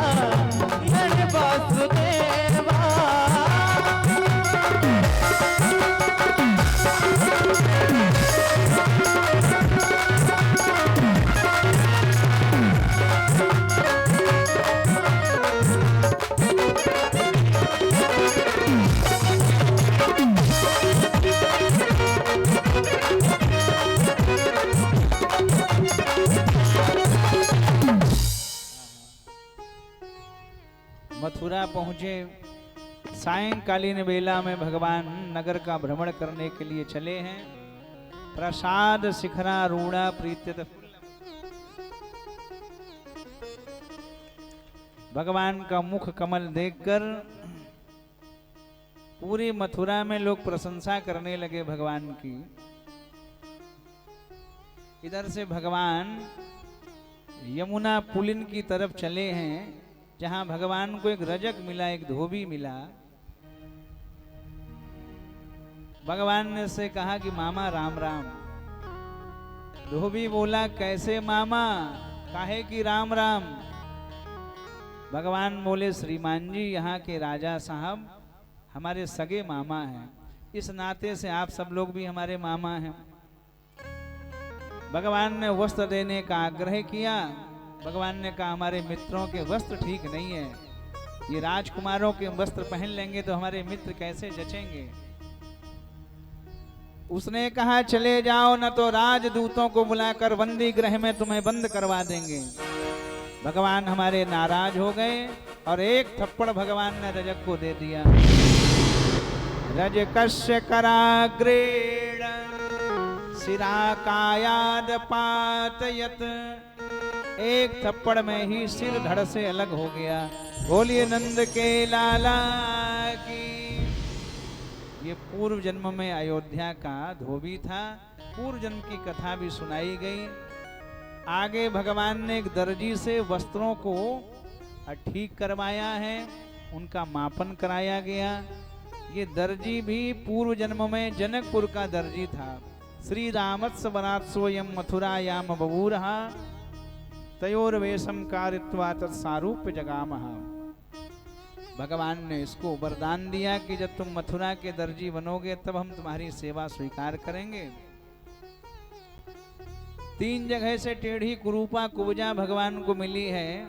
वासुदेवा।
मथुरा पहुंचे। सायंकालीन वेला में भगवान नगर का भ्रमण करने के लिए चले हैं। प्रसाद शिखरा रूढ़ा प्रीत्यत। भगवान का मुख कमल देखकर पूरी मथुरा में लोग प्रशंसा करने लगे भगवान की। इधर से भगवान यमुना पुलिन की तरफ चले हैं, जहां भगवान को एक रजक मिला, एक धोबी मिला। भगवान ने से कहा कि मामा राम राम। धोबी बोला कैसे मामा, काहे कि राम राम। भगवान बोले श्रीमान जी, यहाँ के राजा साहब हमारे सगे मामा हैं, इस नाते से आप सब लोग भी हमारे मामा हैं। भगवान ने वस्त्र देने का आग्रह किया। भगवान ने कहा हमारे मित्रों के वस्त्र ठीक नहीं है, ये राजकुमारों के वस्त्र पहन लेंगे तो हमारे मित्र कैसे जचेंगे। उसने कहा चले जाओ, न तो राजदूतों को बुलाकर बंदी गृह में तुम्हें बंद करवा देंगे। भगवान हमारे नाराज हो गए और एक थप्पड़ भगवान ने रजक को दे दिया। रजकस्य कराग्रेण सिरा कायाद पातयत। एक थप्पड़ में ही सिर धड़ से अलग हो गया। बोलिए नंद के लाला की। ये पूर्व जन्म में अयोध्या का धोबी था। पूर्व जन्म की कथा भी सुनाई गई। आगे भगवान ने एक दर्जी से वस्त्रों को ठीक करवाया है। उनका मापन कराया गया। ये दर्जी भी पूर्व जन्म में जनकपुर का दर्जी था। श्री रामत्स वनात् सोयम मथुरायाम बबूरहा तयोर्वेशम कारित्वा तत्सारूप्य जगामः। भगवान ने इसको वरदान दिया कि जब तुम मथुरा के दर्जी बनोगे तब हम तुम्हारी सेवा स्वीकार करेंगे। 3 जगह से टेढ़ी कुरूपा कुब्जा भगवान को मिली है।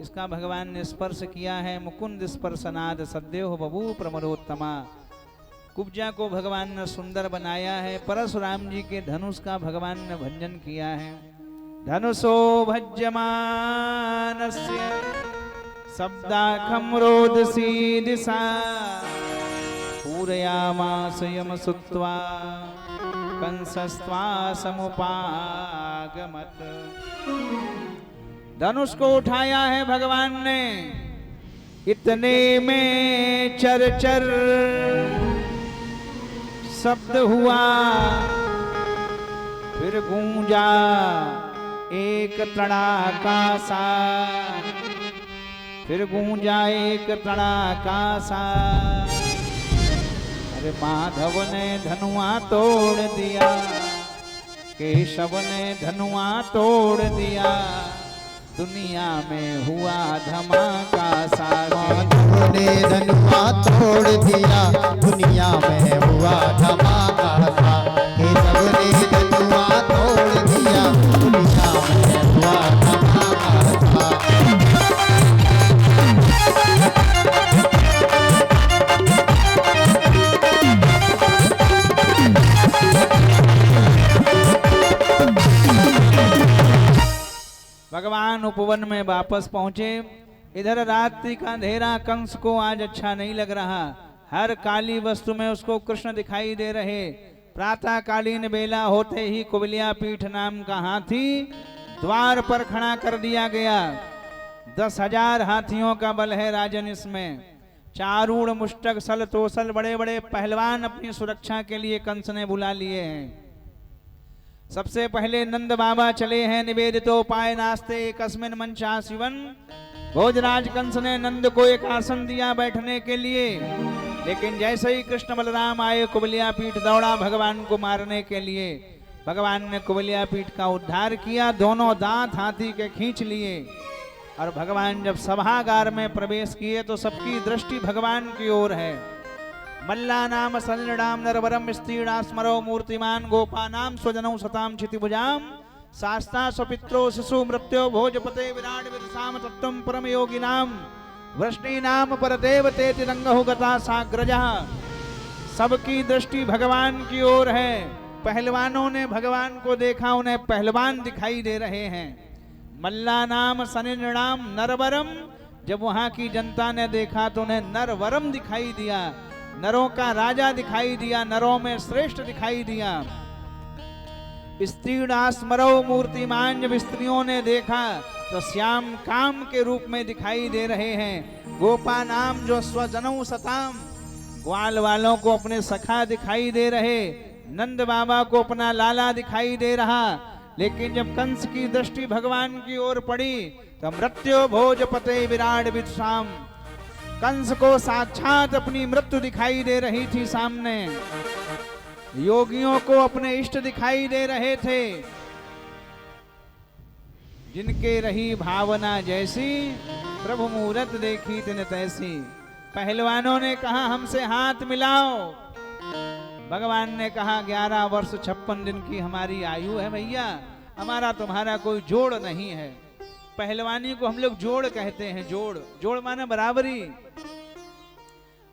इसका भगवान ने स्पर्श किया है। मुकुंद स्पर्शनाद सद्यो बबू प्रमरोत्तमा। कुब्जा को भगवान ने सुंदर बनाया है। परशुराम जी के धनुष का भगवान ने भंजन किया है। धनुषो भज्यमानस्य शब्दाखं रोदसी दिशा पूरयामास यम सुत्वा कंसस्त्वा समुपागमत। धनुष को उठाया है भगवान ने। इतने में चर चर शब्द हुआ, फिर गूंजा एक तड़ाका सा, फिर गूंजा एक तड़ाका सा। अरे माधव ने धनुआ तोड़ दिया, केशव ने धनुआ तोड़ दिया, दुनिया में हुआ धमाका सा।
माधव ने धनुआ तोड़ दिया, दुनिया में हुआ धमाका सा। केशव ने धनुआ तोड़ दिया, दुनिया में हुआ धमाका सा।
भगवान उपवन में वापस पहुंचे। इधर रात्रि का अंधेरा कंस को आज अच्छा नहीं लग रहा। हर काली वस्तु में उसको कृष्ण दिखाई दे रहे। प्रातः कालीन बेला होते ही कुबलिया पीठ नाम का हाथी द्वार पर खड़ा कर दिया गया। 10,000 हाथियों का बल है राजन इसमें। चारूढ़ मुष्टक सल तोसल बड़े बड़े पहलवान अपनी सुरक्षा के लिए कंस ने बुला लिए हैं। सबसे पहले नंद बाबा चले हैं। निवेदितोपाय नास्ते एकस्मिन मंचा शिवन। भोजराज कंस ने नंद को एक आसन दिया बैठने के लिए, लेकिन जैसे ही कृष्ण बलराम आए कुबलिया पीठ दौड़ा भगवान को मारने के लिए। भगवान ने कुबलिया पीठ का उद्धार किया। दोनों दांत हाथी के खींच लिए और भगवान जब सभागार में प्रवेश किए तो सबकी दृष्टि भगवान की ओर है। मल्ला नाम सनिर्णाम नरवरम स्त्रीणा स्मरो मूर्तिमान गोपानाम स्वजनौ सताम क्षितिभुजाम शास्ता स्वपित्रो शिशु मृत्यो भोजपते विराट विदसाम तत्वं परम योगिनाम वृष्णि नाम परदेव ते तिरंगहु गता साग्रजः। सबकी दृष्टि भगवान की ओर है। पहलवानों ने भगवान को देखा, उन्हें पहलवान दिखाई दे रहे हैं। मल्ला नाम सनिर्णाम नरवरम, जब वहां की जनता ने देखा तो उन्हें नरवरम दिखाई दिया, नरों का राजा दिखाई दिया, नरों में श्रेष्ठ दिखाई दिया। स्त्रीणा स्मरो मूर्तिमान, जब स्त्रियों ने देखा तो श्याम काम के रूप में दिखाई दे रहे हैं। गोपा नाम, जो स्वजनौ सताम, ग्वाल वालों को अपने सखा दिखाई दे रहे। नंद बाबा को अपना लाला दिखाई दे रहा। लेकिन जब कंस की दृष्टि भगवान की ओर पड़ी तो मृत्यो भोजपते विराट विदसाम, कंस को साक्षात अपनी मृत्यु दिखाई दे रही थी सामने। योगियों को अपने इष्ट दिखाई दे रहे थे। जिनके रही भावना जैसी, प्रभु मूरत देखी तिन तैसी। पहलवानों ने कहा हमसे हाथ मिलाओ। भगवान ने कहा 11 वर्ष 56 दिन की हमारी आयु है भैया, हमारा तुम्हारा कोई जोड़ नहीं है। पहलवानी को हम लोग जोड़ कहते हैं। जोड़, जोड़ माने बराबरी।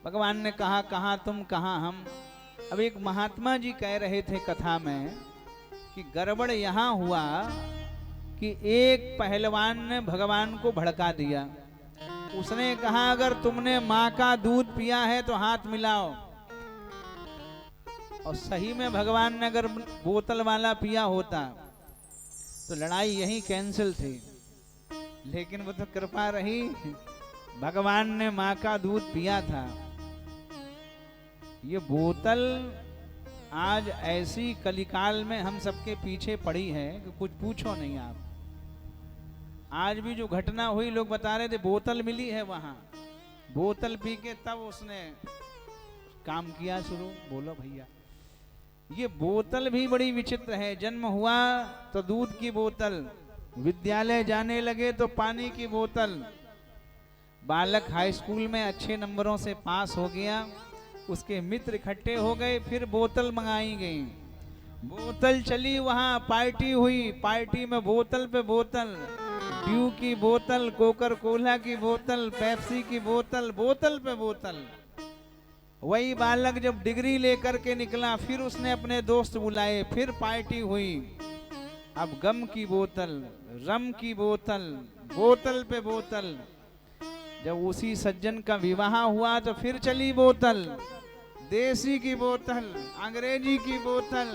भगवान ने कहा कहां तुम कहां हम। अब एक महात्मा जी कह रहे थे कथा में कि गड़बड़ यहां हुआ कि एक पहलवान ने भगवान को भड़का दिया। उसने कहा अगर तुमने मां का दूध पिया है तो हाथ मिलाओ। और सही में भगवान ने अगर बोतल वाला पिया होता तो लड़ाई यही कैंसिल थी। लेकिन वो तो कृपा रही, भगवान ने मां का दूध पिया था। ये बोतल आज ऐसी कलिकाल में हम सबके पीछे पड़ी है कि कुछ पूछो नहीं आप। आज भी जो घटना हुई लोग बता रहे थे बोतल मिली है वहां। बोतल पी के तब उसने काम किया शुरू। बोलो भैया, ये बोतल भी बड़ी विचित्र है। जन्म हुआ तो दूध की बोतल, विद्यालय जाने लगे तो पानी की बोतल। बालक हाई स्कूल में अच्छे नंबरों से पास हो गया, उसके मित्र इकट्ठे हो गए, फिर बोतल मंगाई गई। बोतल चली, वहां पार्टी हुई, पार्टी में बोतल पे बोतल, ड्यू की बोतल, कोकर कोला की बोतल, पेप्सी की बोतल, बोतल पे बोतल। वही बालक जब डिग्री लेकर के निकला, फिर उसने अपने दोस्त बुलाए, फिर पार्टी हुई। अब गम की बोतल, रम की बोतल, बोतल पे बोतल। जब उसी सज्जन का विवाह हुआ तो फिर चली बोतल, देसी की बोतल, अंग्रेजी की बोतल।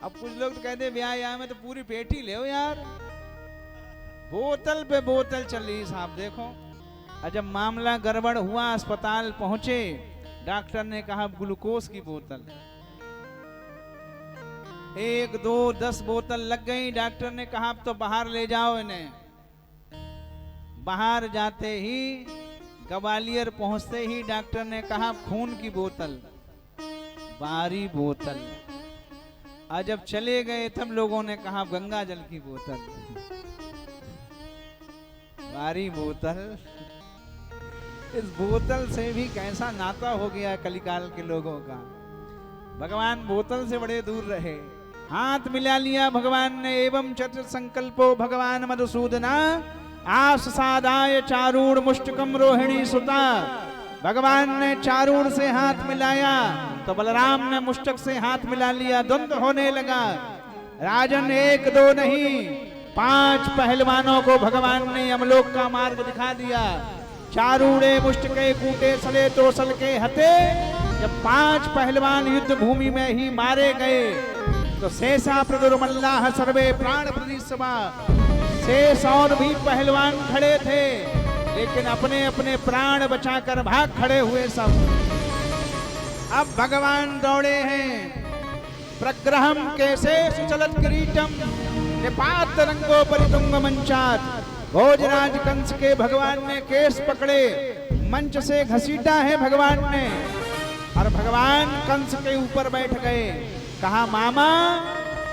अब कुछ लोग तो कहते ब्याह में तो पूरी पेटी ले यार, बोतल पे बोतल चली साहब। देखो, और जब मामला गड़बड़ हुआ, अस्पताल पहुंचे, डॉक्टर ने कहा ग्लूकोज की बोतल। 1, 2, 10 बोतल लग गई। डॉक्टर ने कहा अब तो बाहर ले जाओ इन्हें। बाहर जाते ही, ग्वालियर पहुंचते ही डॉक्टर ने कहा खून की बोतल, बारी बोतल। और जब चले गए तब लोगों ने कहा गंगा जल की बोतल, बारी बोतल। इस बोतल से भी कैसा नाता हो गया कलिकाल के लोगों का। भगवान बोतल से बड़े दूर रहे। हाथ मिला लिया भगवान ने, एवं चतुर संकल्पो भगवान मधुसूदना आस सादाय चारूढ़ मुष्टकम रोहिणी सुता। भगवान ने चारूढ़ से हाथ मिलाया तो बलराम ने मुष्टक से हाथ मिला लिया, द्वंद्व होने लगा। राजन 1, 2 नहीं, 5 पहलवानों को भगवान ने यमलोक का मार्ग दिखा दिया। चारूढ़े मुष्टके कूटे सले तो सल के हते। जब 5 पहलवान युद्ध भूमि में ही मारे गए तो शेषा प्रदुर्मल्लाह सर्वे प्राण प्रदिशवा। शेष और भी पहलवान खड़े थे, लेकिन अपने अपने प्राण बचाकर भाग खड़े हुए सब। अब भगवान दौड़े हैं, प्रग्रहम कैसे सुचलत किरीटम निपात रंगो परितुंग मंचात। भोजराज कंस के भगवान ने केस पकड़े, मंच से घसीटा है भगवान ने, और भगवान कंस के ऊपर बैठ गए। कहा मामा,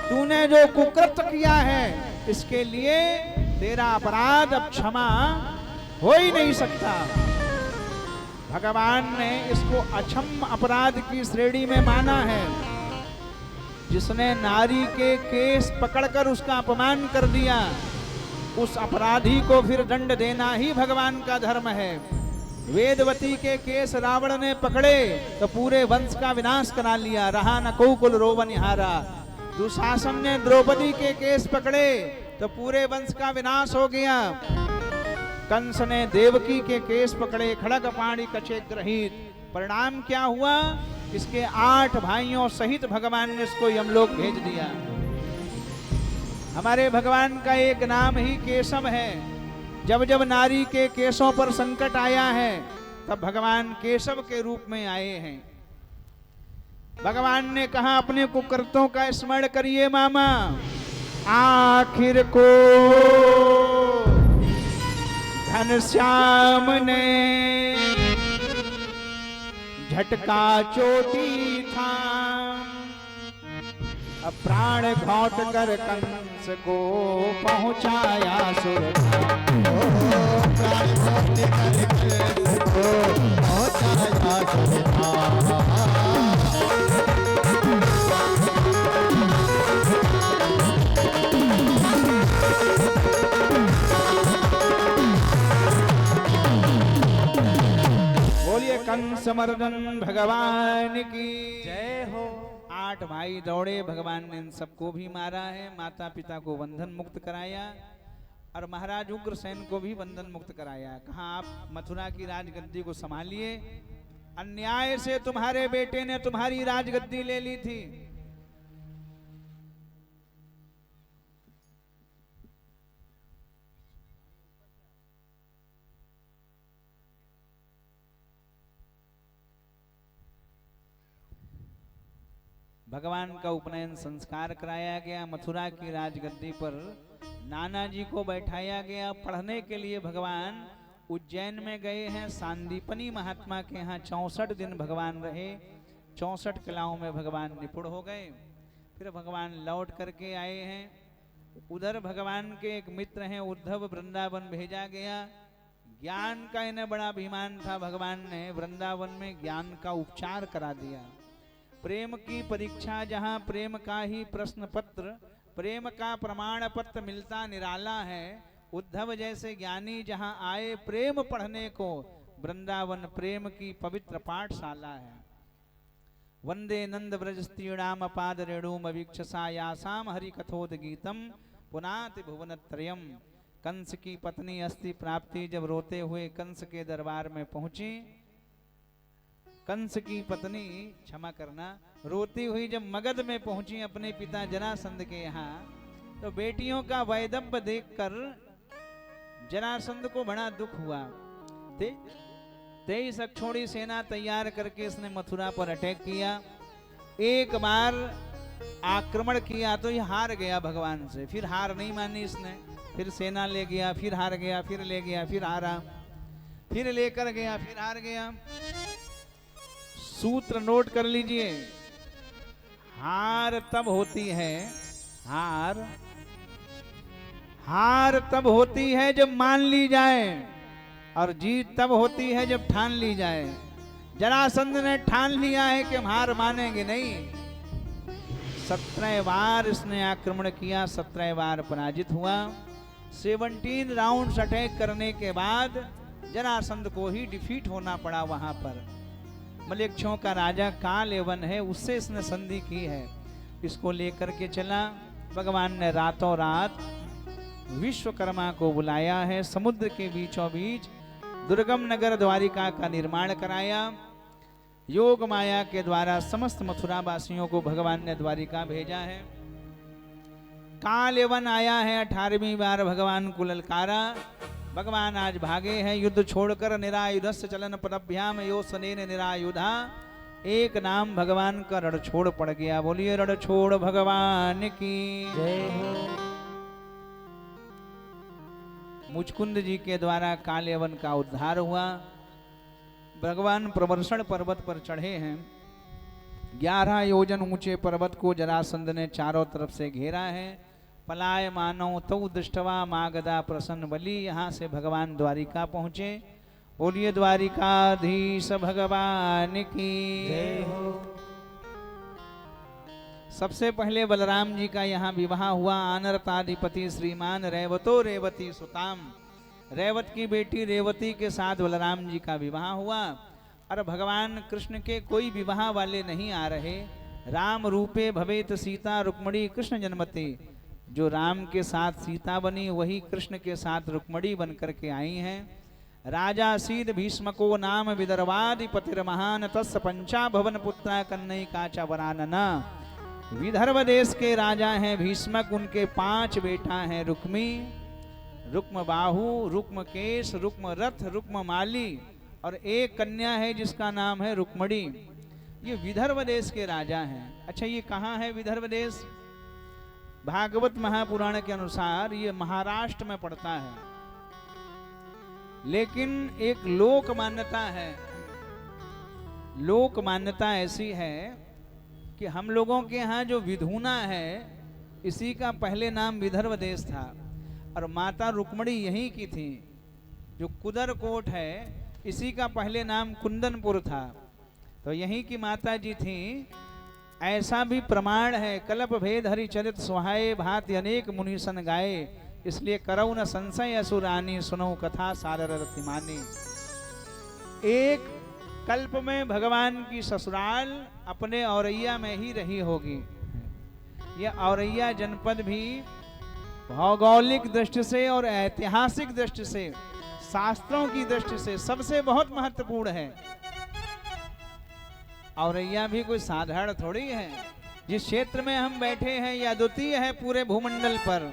तूने जो कुकृत्य किया है इसके लिए तेरा अपराध अब क्षमा हो ही नहीं सकता। भगवान ने इसको अक्षम अपराध की श्रेणी में माना है। जिसने नारी के केस पकड़कर उसका अपमान कर दिया, उस अपराधी को फिर दंड देना ही भगवान का धर्म है। वेदवती के केस रावण ने पकड़े तो पूरे वंश का विनाश करा लिया, रहा न को कुल रोवनिहारा। दुशासन ने द्रौपदी के केस पकड़े तो पूरे वंश का विनाश हो गया। कंस ने देवकी के केस पकड़े, खड़ग पाणी कछे ग्रहित। परिणाम क्या हुआ? इसके 8 भाइयों सहित भगवान ने इसको यमलोक भेज दिया। हमारे भगवान का एक नाम ही केशव है। जब जब नारी के केशों पर संकट आया है तब भगवान केशव के रूप में आए हैं। भगवान ने कहा अपने कुकृत्यों का स्मरण करिए मामा। आखिर को घनश्याम ने झटका चोटी था, अब प्राण घोट कर कंस को पहुंचाया सुरधाम। प्राण घोट कर कंस को पहुंचाया सुरधाम। बोलिए कंस मर्दन भगवान की जय हो। 8 भाई दौड़े, भगवान ने इन सबको भी मारा है। माता पिता को बंधन मुक्त कराया और महाराज उग्रसेन को भी बंधन मुक्त कराया। कहा आप मथुरा की राजगद्दी को संभालिए, अन्याय से तुम्हारे बेटे ने तुम्हारी राजगद्दी ले ली थी। भगवान का उपनयन संस्कार कराया गया। मथुरा की राजगद्दी पर नाना जी को बैठाया गया। पढ़ने के लिए भगवान उज्जैन में गए हैं, सांदीपनी महात्मा के यहाँ 64 दिन भगवान रहे, 64 कलाओं में भगवान निपुण हो गए। फिर भगवान लौट करके आए हैं। उधर भगवान के एक मित्र हैं उद्धव, वृंदावन भेजा गया। ज्ञान का इन्हें बड़ा अभिमान था, भगवान ने वृंदावन में ज्ञान का उपचार करा दिया। प्रेम की परीक्षा जहाँ प्रेम का ही प्रश्न पत्र, प्रेम का प्रमाण पत्र मिलता निराला है, उद्धव जैसे ज्ञानी जहाँ आए प्रेम पढ़ने को, वृंदावन प्रेम की पवित्र पाठशाला है। वंदे नंद व्रजस्त्रीणाम पाद रेणुम वीक्षसा यासाम हरि कथोद गीतम पुनाति भुवनत्रयम। कंस की पत्नी अस्ति प्राप्ति जब रोते हुए कंस के दरबार में पहुंची, कंस की पत्नी, क्षमा करना, रोती हुई जब मगध में पहुंची अपने पिता जरासंध के यहाँ, तो बेटियों का वैदव्य देखकर जरासंध को बड़ा दुख हुआ। 23 अक्षौणी सेना तैयार करके इसने मथुरा पर अटैक किया। एक बार आक्रमण किया तो ये हार गया भगवान से, फिर हार नहीं मानी इसने, फिर सेना ले गया, फिर हार गया, फिर ले गया, फिर हारा, फिर लेकर गया, फिर हार गया। सूत्र नोट कर लीजिए, हार तब होती है, हार तब होती है जब मान ली जाए, और जीत तब होती है जब ठान ली जाए। जरासंध ने ठान लिया है कि हम हार मानेंगे नहीं। 17 बार इसने आक्रमण किया, 17 बार पराजित हुआ। 17 राउंड्स अटैक करने के बाद जरासंध को ही डिफीट होना पड़ा। वहां पर मलेच्छों का राजा कालेवन है, उससे इसने संधि की है। इसको लेकर के चला। भगवान ने रातों रात विश्वकर्मा को बुलाया है, समुद्र के बीचों बीच दुर्गम नगर द्वारिका का निर्माण कराया। योग माया के द्वारा समस्त मथुरा वासियों को भगवान ने द्वारिका भेजा है। कालेवन आया है 18वीं बार भगवान को ललकारा। भगवान आज भागे हैं युद्ध छोड़कर, निरायुधस्य चलन पदभ्याम यो सनेन निरायुधा। एक नाम भगवान का रणछोड़ पड़ गया। बोलिए रणछोड़ भगवान की
जय हो।
मुचकुंद जी के द्वारा कालेवन का उद्धार हुआ। भगवान प्रवर्षण पर्वत पर चढ़े हैं। 11 योजन ऊंचे पर्वत को जरासंध ने चारों तरफ से घेरा है। पलाय मानव तौ दृष्टवा मागधा प्रसन्न बली। यहाँ से भगवान द्वारिका पहुंचे। बोलिए द्वारिकाधीश भगवान की
जय हो।
सबसे पहले बलराम जी का यहाँ विवाह हुआ। आनरताधिपति श्रीमान रेवतो रेवती सुताम, रेवत की बेटी रेवती के साथ बलराम जी का विवाह हुआ। और भगवान कृष्ण के कोई विवाह वाले नहीं आ रहे। राम रूपे भवेत सीता रुक्मणी कृष्ण जन्मते। जो राम के साथ सीता बनी वही कृष्ण के साथ रुक्मणी बन करके आई हैं। राजा सीद भीष्मको नाम विदर्भाधिपतिर्महान तस् पंचा भवन पुत्रा कन्नैका च वरानना। विदर्भ देश के राजा हैं भीष्मक, उनके 5 बेटा हैं रुक्मी, रुक्म बाहु, रुक्म केश, रुक्म रथ, रुक्म माली, और एक कन्या है जिसका नाम है रुक्मणी। ये विदर्भ देश के राजा हैं। अच्छा, ये कहाँ है विदर्भ देश? भागवत महापुराण के अनुसार ये महाराष्ट्र में पड़ता है। लेकिन एक लोक मान्यता है, लोक मान्यता ऐसी है कि हम लोगों के यहाँ जो विधुना है इसी का पहले नाम विदर्भ देश था, और माता रुक्मणी यहीं की थी। जो कुदरकोट है इसी का पहले नाम कुंदनपुर था, तो यहीं की माता जी थी। ऐसा भी प्रमाण है, कल्प भेद हरिचरित सुहाए भांति अनेक मुनिसन गाए। इसलिए करौ न संशय असुरानी सुनो कथा साररति मानी। एक कल्प में भगवान की ससुराल अपने औरैया में ही रही होगी। यह औरैया जनपद भी भौगोलिक दृष्टि से और ऐतिहासिक दृष्टि से, शास्त्रों की दृष्टि से सबसे बहुत महत्वपूर्ण है। औरैया भी कोई साधारण थोड़ी है। जिस क्षेत्र में हम बैठे हैं यह अद्वितीय है पूरे भूमंडल पर।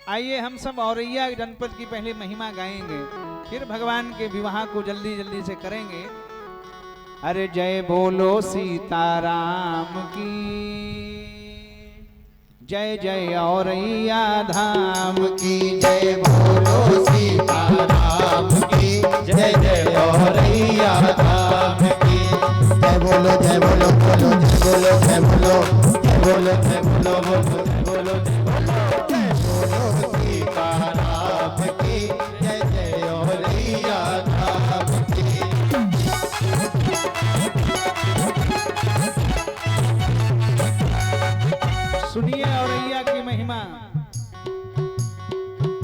आइए हम सब औरैया जनपद की पहले महिमा गाएंगे, फिर भगवान के विवाह को जल्दी जल्दी से करेंगे। अरे जय बोलो सीताराम की जय, जय औरैया धाम की
जय बोलो सीताराम की
औरैया धाम की।
जय बोलो जय बोलो बोलो जय बोलो जय बोलो
जय बोलो जय बोलो बोलो जय बोलो जय बोलो
जय बोलो
सीताराम की। जय जय औरैया धाम की।
सुनिए औरैया की महिमा।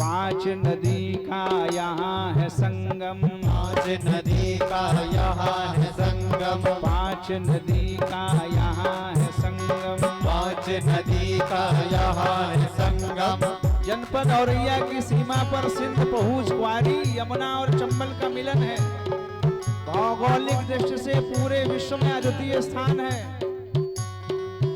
पांच नदी का यहाँ है संगम,
पांच नदी का यहाँ है संगम,
पांच नदी का यहाँ है संगम,
पांच नदी का यहाँ है संगम।
जनपद औरैया की सीमा पर सिंध, पहुंच, क्वारी, यमुना और चंबल का मिलन है। भौगोलिक दृष्टि से पूरे विश्व में अद्वितीय स्थान है।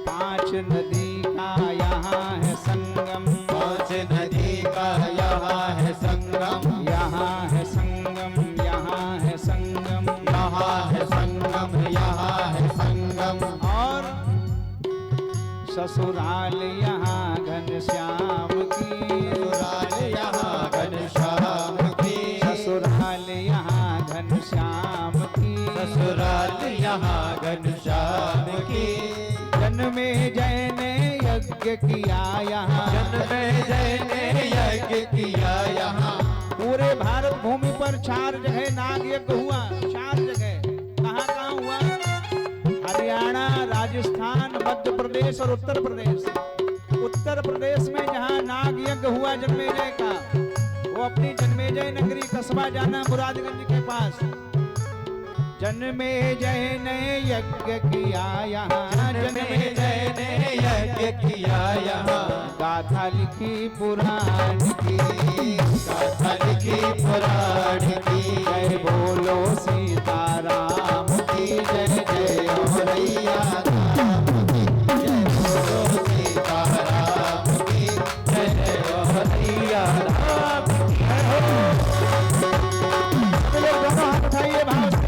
पांच नदी का यहाँ है संगम,
पांच नदी का यहाँ है संगम,
यहाँ है संगम, यहाँ है संगम,
यहाँ है संगम, यहाँ है संगम।
और ससुराल यहाँ घनश्याम की,
ससुराल यहाँ घनश्याम की,
ससुराल यहाँ घनश्याम की,
ससुराल यहाँ घनश्याम की।
जन्मे जय ने यज्ञ किया यहाँ,
जन्मे जय ने यज्ञ किया यहाँ।
पूरे भारत भूमि पर 4 जगह नाग यज्ञ हुआ। 4 जगह कहाँ कहाँ हुआ? हरियाणा, राजस्थान, मध्य प्रदेश और उत्तर प्रदेश। उत्तर प्रदेश में जहाँ नाग यज्ञ हुआ जन्मेजय का, वो अपनी जन्मेजय नगरी कस्बा जाना मुरादगंज के पास। जन्मेजय ने यज्ञ किया यहाँ,
जन्मेजय ने यज्ञ किया यहाँ।
गाथा लिखी पुराण की,
गाथा लिखी पुराण की।
जय बोलो सीताराम की, जय जय औरैया
धाम की। जय बोलो सीताराम की। जय जय औरैया धाम की।
लोग दोनों हाथ उठाइए भाव से।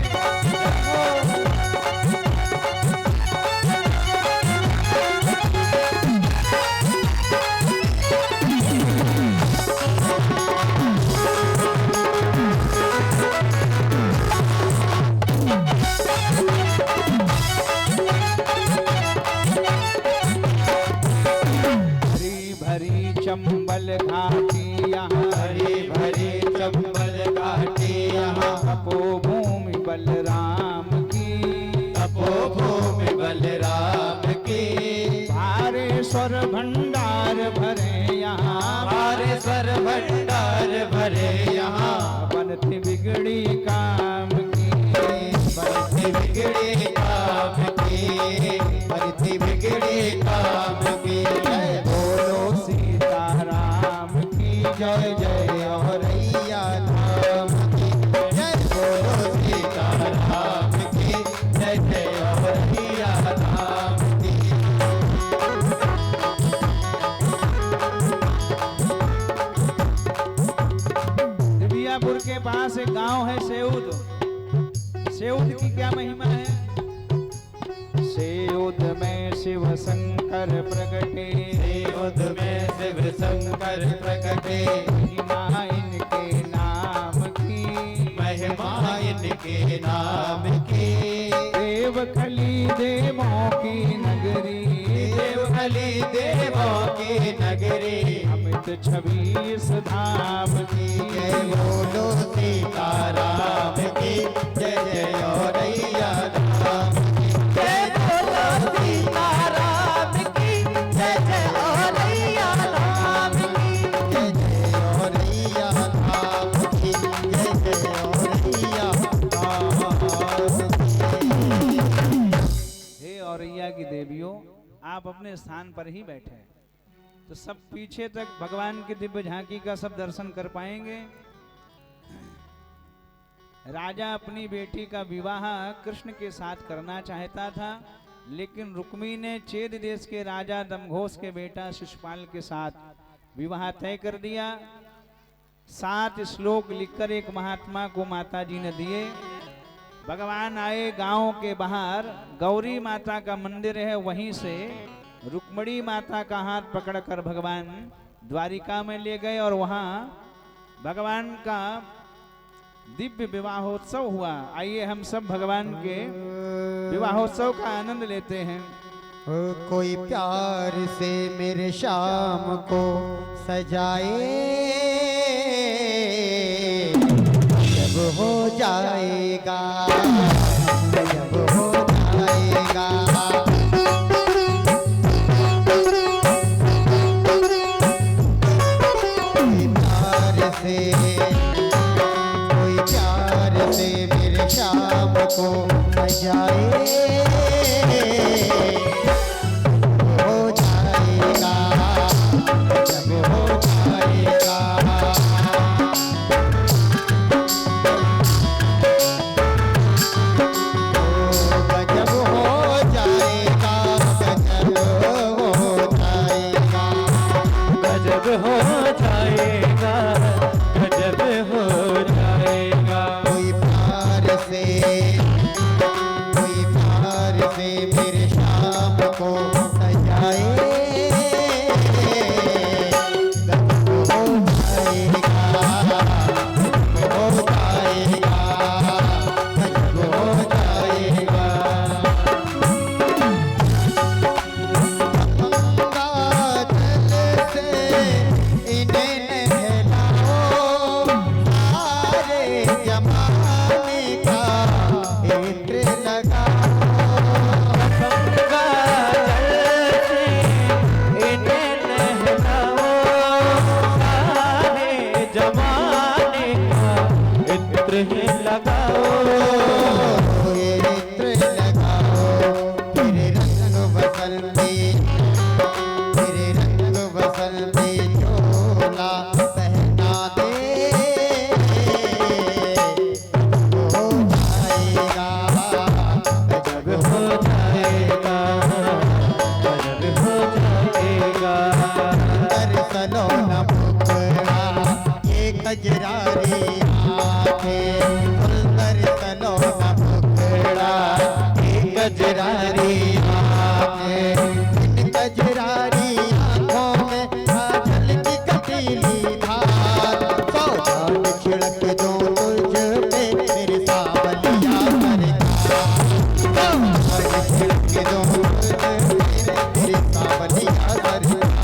चंबल घाटी यहाँ,
हरी भरी चंबल घाटी यहाँ।
तपोभूमि बलराम की,
तपोभूमि बलराम की।
भारेश्वर भंडार भरे यहाँ,
भारेश्वर भंडार भरे यहाँ।
बनती बिगड़ी काम की,
बनती बिगड़ी काम की, बनती बिगड़ी काम की। जय
बोलो सीताराम की,
जय जय औरैया धाम की। जय बोलो सीताराम की। जय जय औरैया धाम की।
दिव्यापुर के पास एक गांव है सेऊद। सेऊद की क्या महिमा है? सेऊद में शिव शंकर प्रगटे,
सेऊद में शिव शंकर प्रगटे।
महिमा इनके नाम की,
महिमा इनके नाम की।
देवखली देवों की नगरी,
देवखली देवों की नगरी।
अमित 26 धाम की।
जय बोलो सीताराम की। जय जय औरैया धाम की। जय बोलो सीताराम की। जय जय औरैया धाम की। जय जय औरैया धाम की। जय जय औरैया धाम की।
हे औरैया की देवियों, आप अपने स्थान पर ही बैठे हैं तो सब पीछे तक भगवान की दिव्य झांकी का सब दर्शन कर पाएंगे। राजा अपनी बेटी का विवाह कृष्ण के साथ करना चाहता था, लेकिन रुक्मी ने चेद देश के राजा दमघोष के बेटा शिशुपाल के साथ विवाह तय कर दिया। 7 श्लोक लिखकर एक महात्मा को माता जी ने दिए। भगवान आए गांव के बाहर, गौरी माता का मंदिर है, वहीं से रुक्मणी माता का हाथ पकड़कर भगवान द्वारिका में ले गए और वहां भगवान का दिव्य विवाहोत्सव हुआ। आइए हम सब भगवान के विवाहोत्सव का आनंद लेते हैं।
कोई प्यार से मेरे शाम को सजाए, जब हो जाएगा, जब हो जाएगा। कोई प्यार से मेरे शाम को सजाए, हो जाएगा, जब हो जाएगा। गजब हो जाएगा, गजब हो जाएगा,
गजब हो जाएगा।
कोई प्यार से मेरे शाम को सजाए, गजब हो जाएगा, हो जाएगा, गजब हो जाएगा। गंगा जल से इन्हें नहलाओ, सारे जमाने का इत्र लगाओ।
गंगा जल से इन्हें नहलाओ, सारे जमाने का इत्र लगाओ।
ये इत्र लगाओ, तेरे रंग बसंती, तेरे रंग बसंती चोला पहना दे, हो जाएगा,
गजब हो जाएगा, गजब हो जाएगा।
दर्शनो न मुखड़ा ये कजरारी आंखें, दर्शनो न मुखड़ा ये कजरारी आंखें। इन कजरारी आंखों में काजल की कटीली धार, सौगान छिड़क दो तुझ पे मेरे सावलिया सरकार। सौगान छिड़क दो तुझ पे मेरे सावलिया सरकार।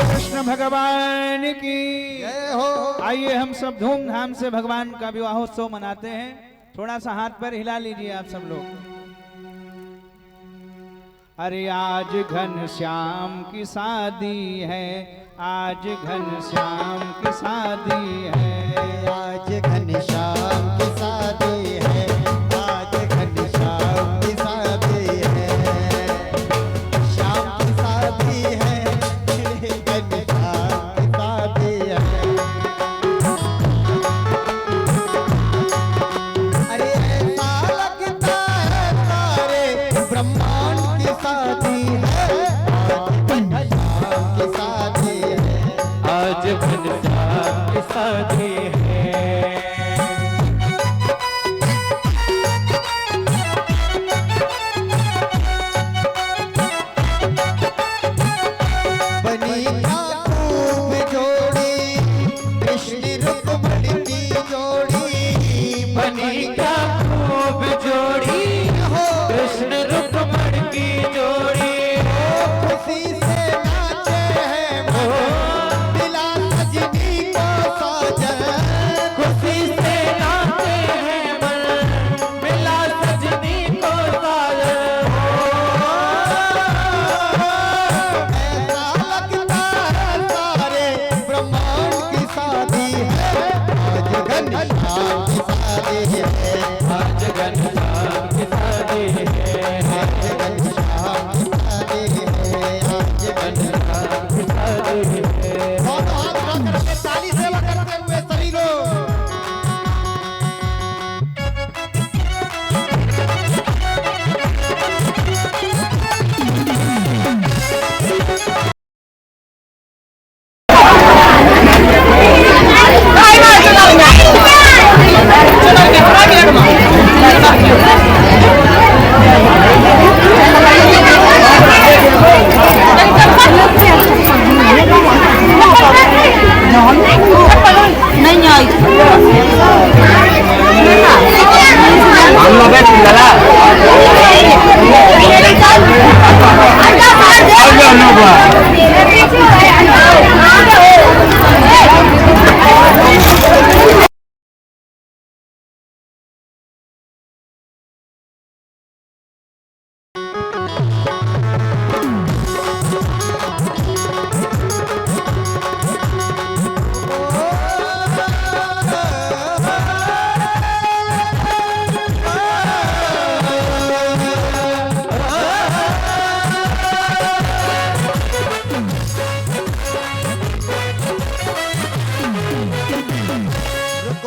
कृष्ण भगवान की
जय हो।
आइए हम सब धूमधाम से भगवान का विवाहोत्सव मनाते हैं। थोड़ा सा हाथ पर हिला लीजिए आप सब लोग। अरे आज घनश्याम की शादी है, आज घनश्याम की शादी है।
आज घनश्याम की शादी है, आज घनश्याम की शादी है। श्याम की शादी है, घनश्याम की शादी है। अरे ऐसा लगता है सारे ब्रह्मांड की शादी है, आज घनश्याम की शादी है।
आज घनश्याम की शादी है।
बनी का खूब जोड़ी, कृष्ण रुक्मणी की जोड़ी।
बनी का खूब जोड़ी,
हो
कृष्ण रुक्मणी की जोड़ी।
खुशी से नाचे हैं मन, दिला सजनी को साजन।
खुशी से नाचे हैं मन, मिला सजनी को साजन।
ऐसा लगता है सारे ब्रह्मांड की शादी है,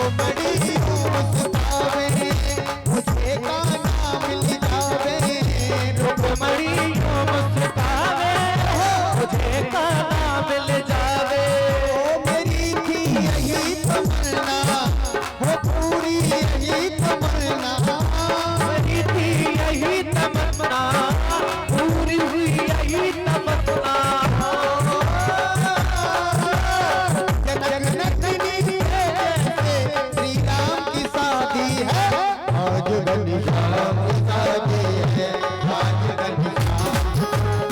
रुक्मणी मुस्कावे मुझे काना मिल जावे
रुक्मणी मुस्कावे मुझे काना मिल जावे
ओ मेरी थी यही तमन्ना हो पूरी यही तमन्ना
मेरी थी यही तमन्ना पूरी हुई यही तमन्ना
जगन्नाथनी श्री राम की शादी है आज घनश्याम की शादी है आज घनश्याम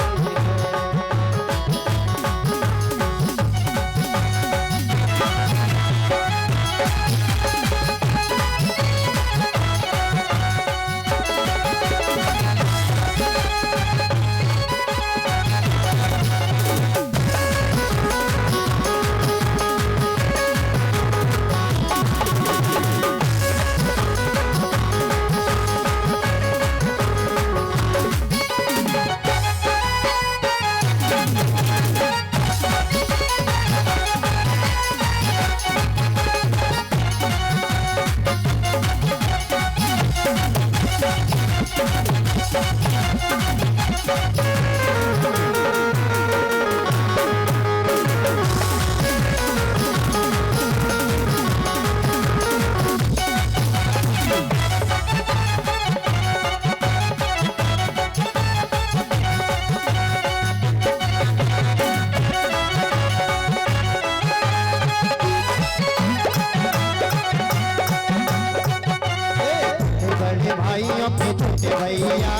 भाइयों के छोटे भैया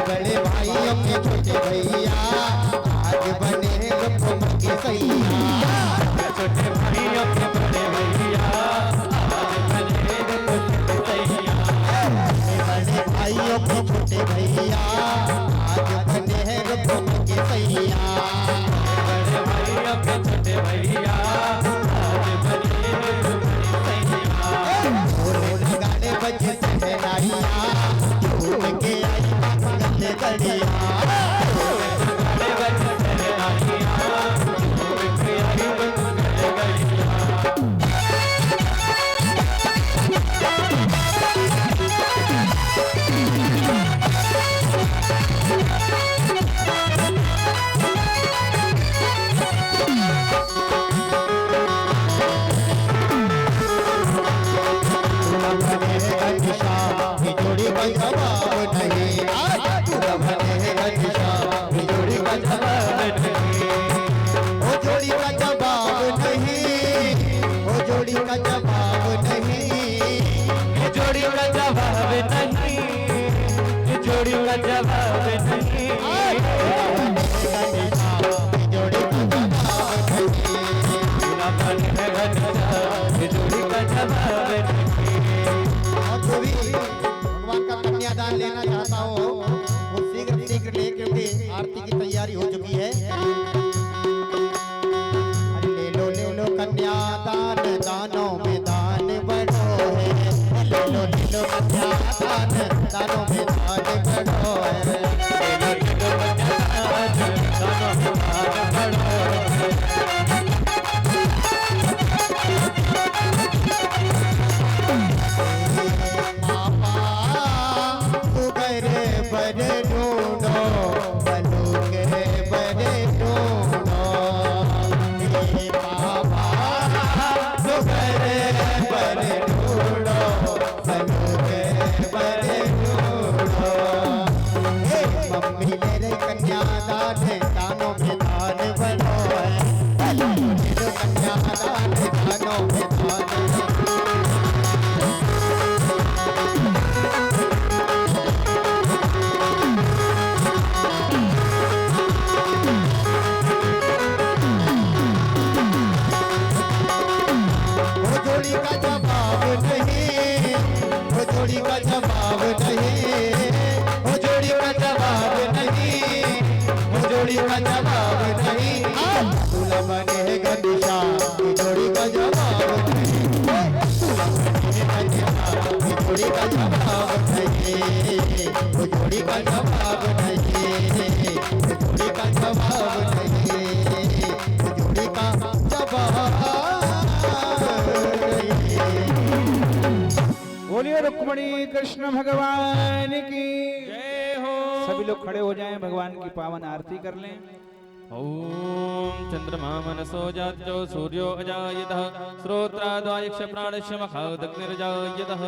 बड़े भाइयों के छोटे भैया आज बने रुक्मणी के सैया
छोटे भाइयों के बड़े भैया आज बने रुक्मणी के सैया
बड़े भाइयों के छोटे भैया आज बने रुक्मणी के सैया
बड़े भाइयों के छोटे भैया आज बने रुक्मणी के सैया
ढोल गाने बजे सहनाइया झूम के आई मंगल गड़िया
गाने बजे सहनाइया झूम के आई मंगल गड़िया
जोड़ी का जवाब नहीं जोड़ी का जवाब ओ जोड़ी का जवाब नहीं ओ जोड़ी का जवाब नहीं
जोड़ी का जवाब नहीं जोड़ी का जवाब नहीं
जोड़ी का जवाब नहीं
जोड़ी का जवाब
और जो भी भगवान का कन्यादान लेना चाहता हो वो शीघ्र शीघ्र ले क्योंकि आरती की तैयारी हो चुकी है अरे ले लो कन्यादान दानों में दान बड़ो है ले लो कन्यादान दानों में दान बड़ो है जोड़ी का जवाब नहीं दूल्हा बने गणेशा की जोड़ी का जवाब नहीं दूल्हा बने गणेशा की जोड़ी का जवाब नहीं वो जोड़ी का जवाब नहीं वो जोड़ी का जवाब नहीं वो जोड़ी का जवाब
बोलिए रुक्मणी कृष्ण भगवान की
जय हो।
सभी लोग खड़े हो जाएं, भगवान की पावन आरती कर लें।
ओम चंद्रमा मनसो जातो सूर्यो अजायतः श्रोत्राद्वायक्ष प्राणस्य मखादग्निर्जायतः।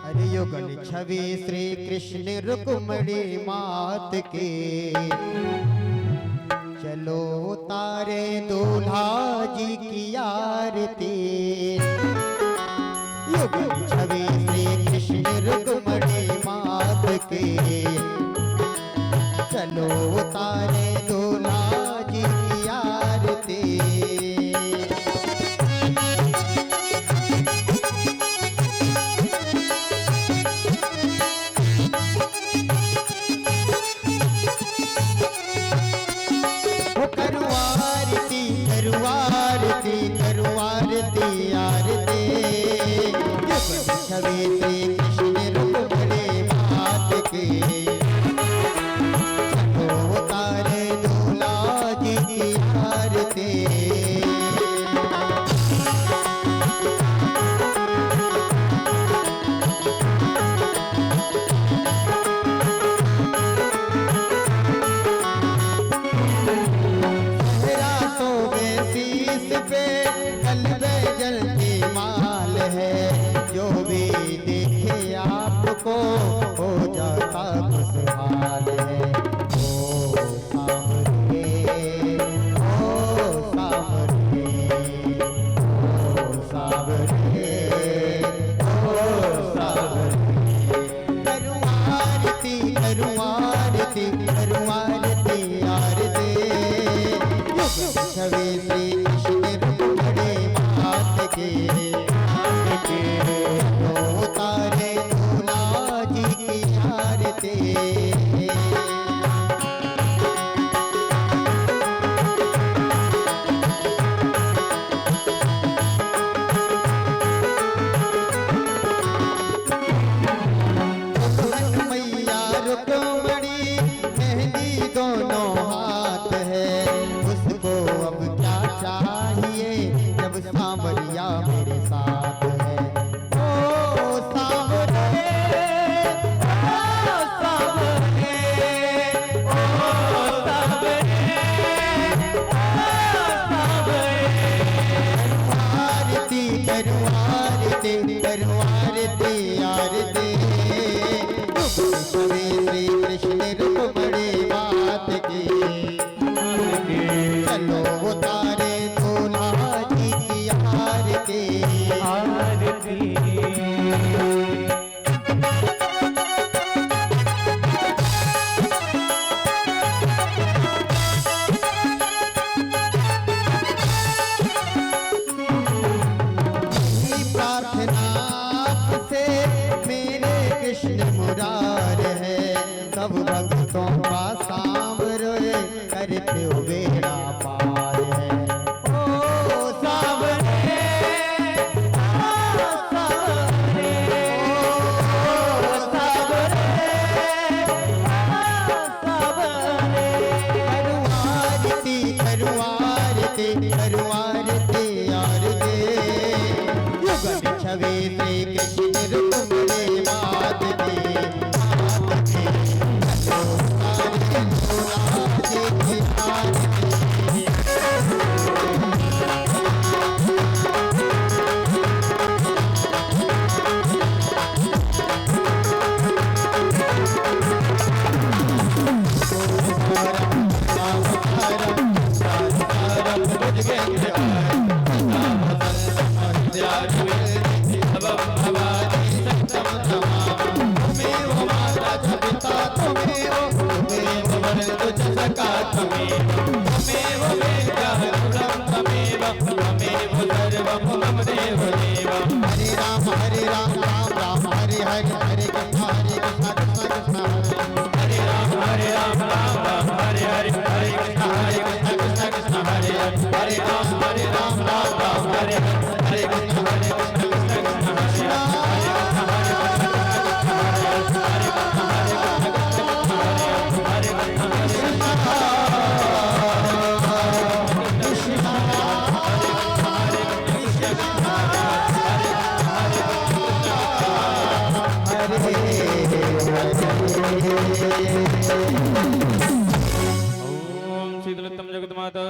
अरे युगल छवि श्री कृष्ण रुक्मणी मात के, चलो उतारे दूल्हा जी की आरती। युगल छवि श्री कृष्ण रुक्मणी मात के, चलो उतारे दूल्हा जी की आरती। करुआरती करुआरती करुआरती आरती। छवि श्री कृष्ण रुक्मणी मात के, चलो उतारे दूल्हा जी की आरती। पे कलबे जलती माल है, जो भी देखे आपको हो जाता खुशहाल है। ओ सामने, ओ सामने, ओ सामने, ओ सामने। करुआरती करुआरती करुआरती आरती। छवि श्री कृष्ण रुक्मणी मात के, उतारे दूल्हा जी की आरती। मैया रुक्मणी मेहंदी दोनों हाथ है, उसको अब क्या चाहिए जब सांवरिया मेरे साथ है। ओ सांवरे, ओ सांवरे, ओ सांवरे, आरती करुआरती करुआरती आरती। छवि श्री कृष्ण रुक्मणी मात की, चलो उतारे दूल्हा जी की आरती। प्रार्थना से मेरे कृष्ण मुरार है, सब भक्तों का सांवरे करते हो बेड़ा पार है। ओ सांवरे, ओ सांवरे, ओ सांवरे, ओ सांवरे। करुआरती करुआरती करुआरती आरती। युगल छवि श्री कृष्ण रुक्मणी मात की, हरे राम राम राम हरे हरे, हरे कृष्ण कृष्ण कृष्ण हरे हरे।
राम हरे हरे, हरे कृष्ण कृष्ण हरे हरे। हरे राम राम हरे हरे, हरे कृष्ण कृष्ण कृष्ण हरे हरे।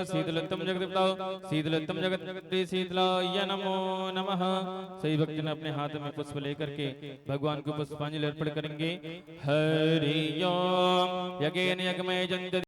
शीतलोत्तम जगदपिताओ शीतलोत्तम जगत शीतलाय नमो नमः। सही भक्तजन अपने हाथ में पुष्प लेकर के भगवान को पुष्पांजलि अर्पण करेंगे। हरि ओम यज्ञेन यज्ञमय जंत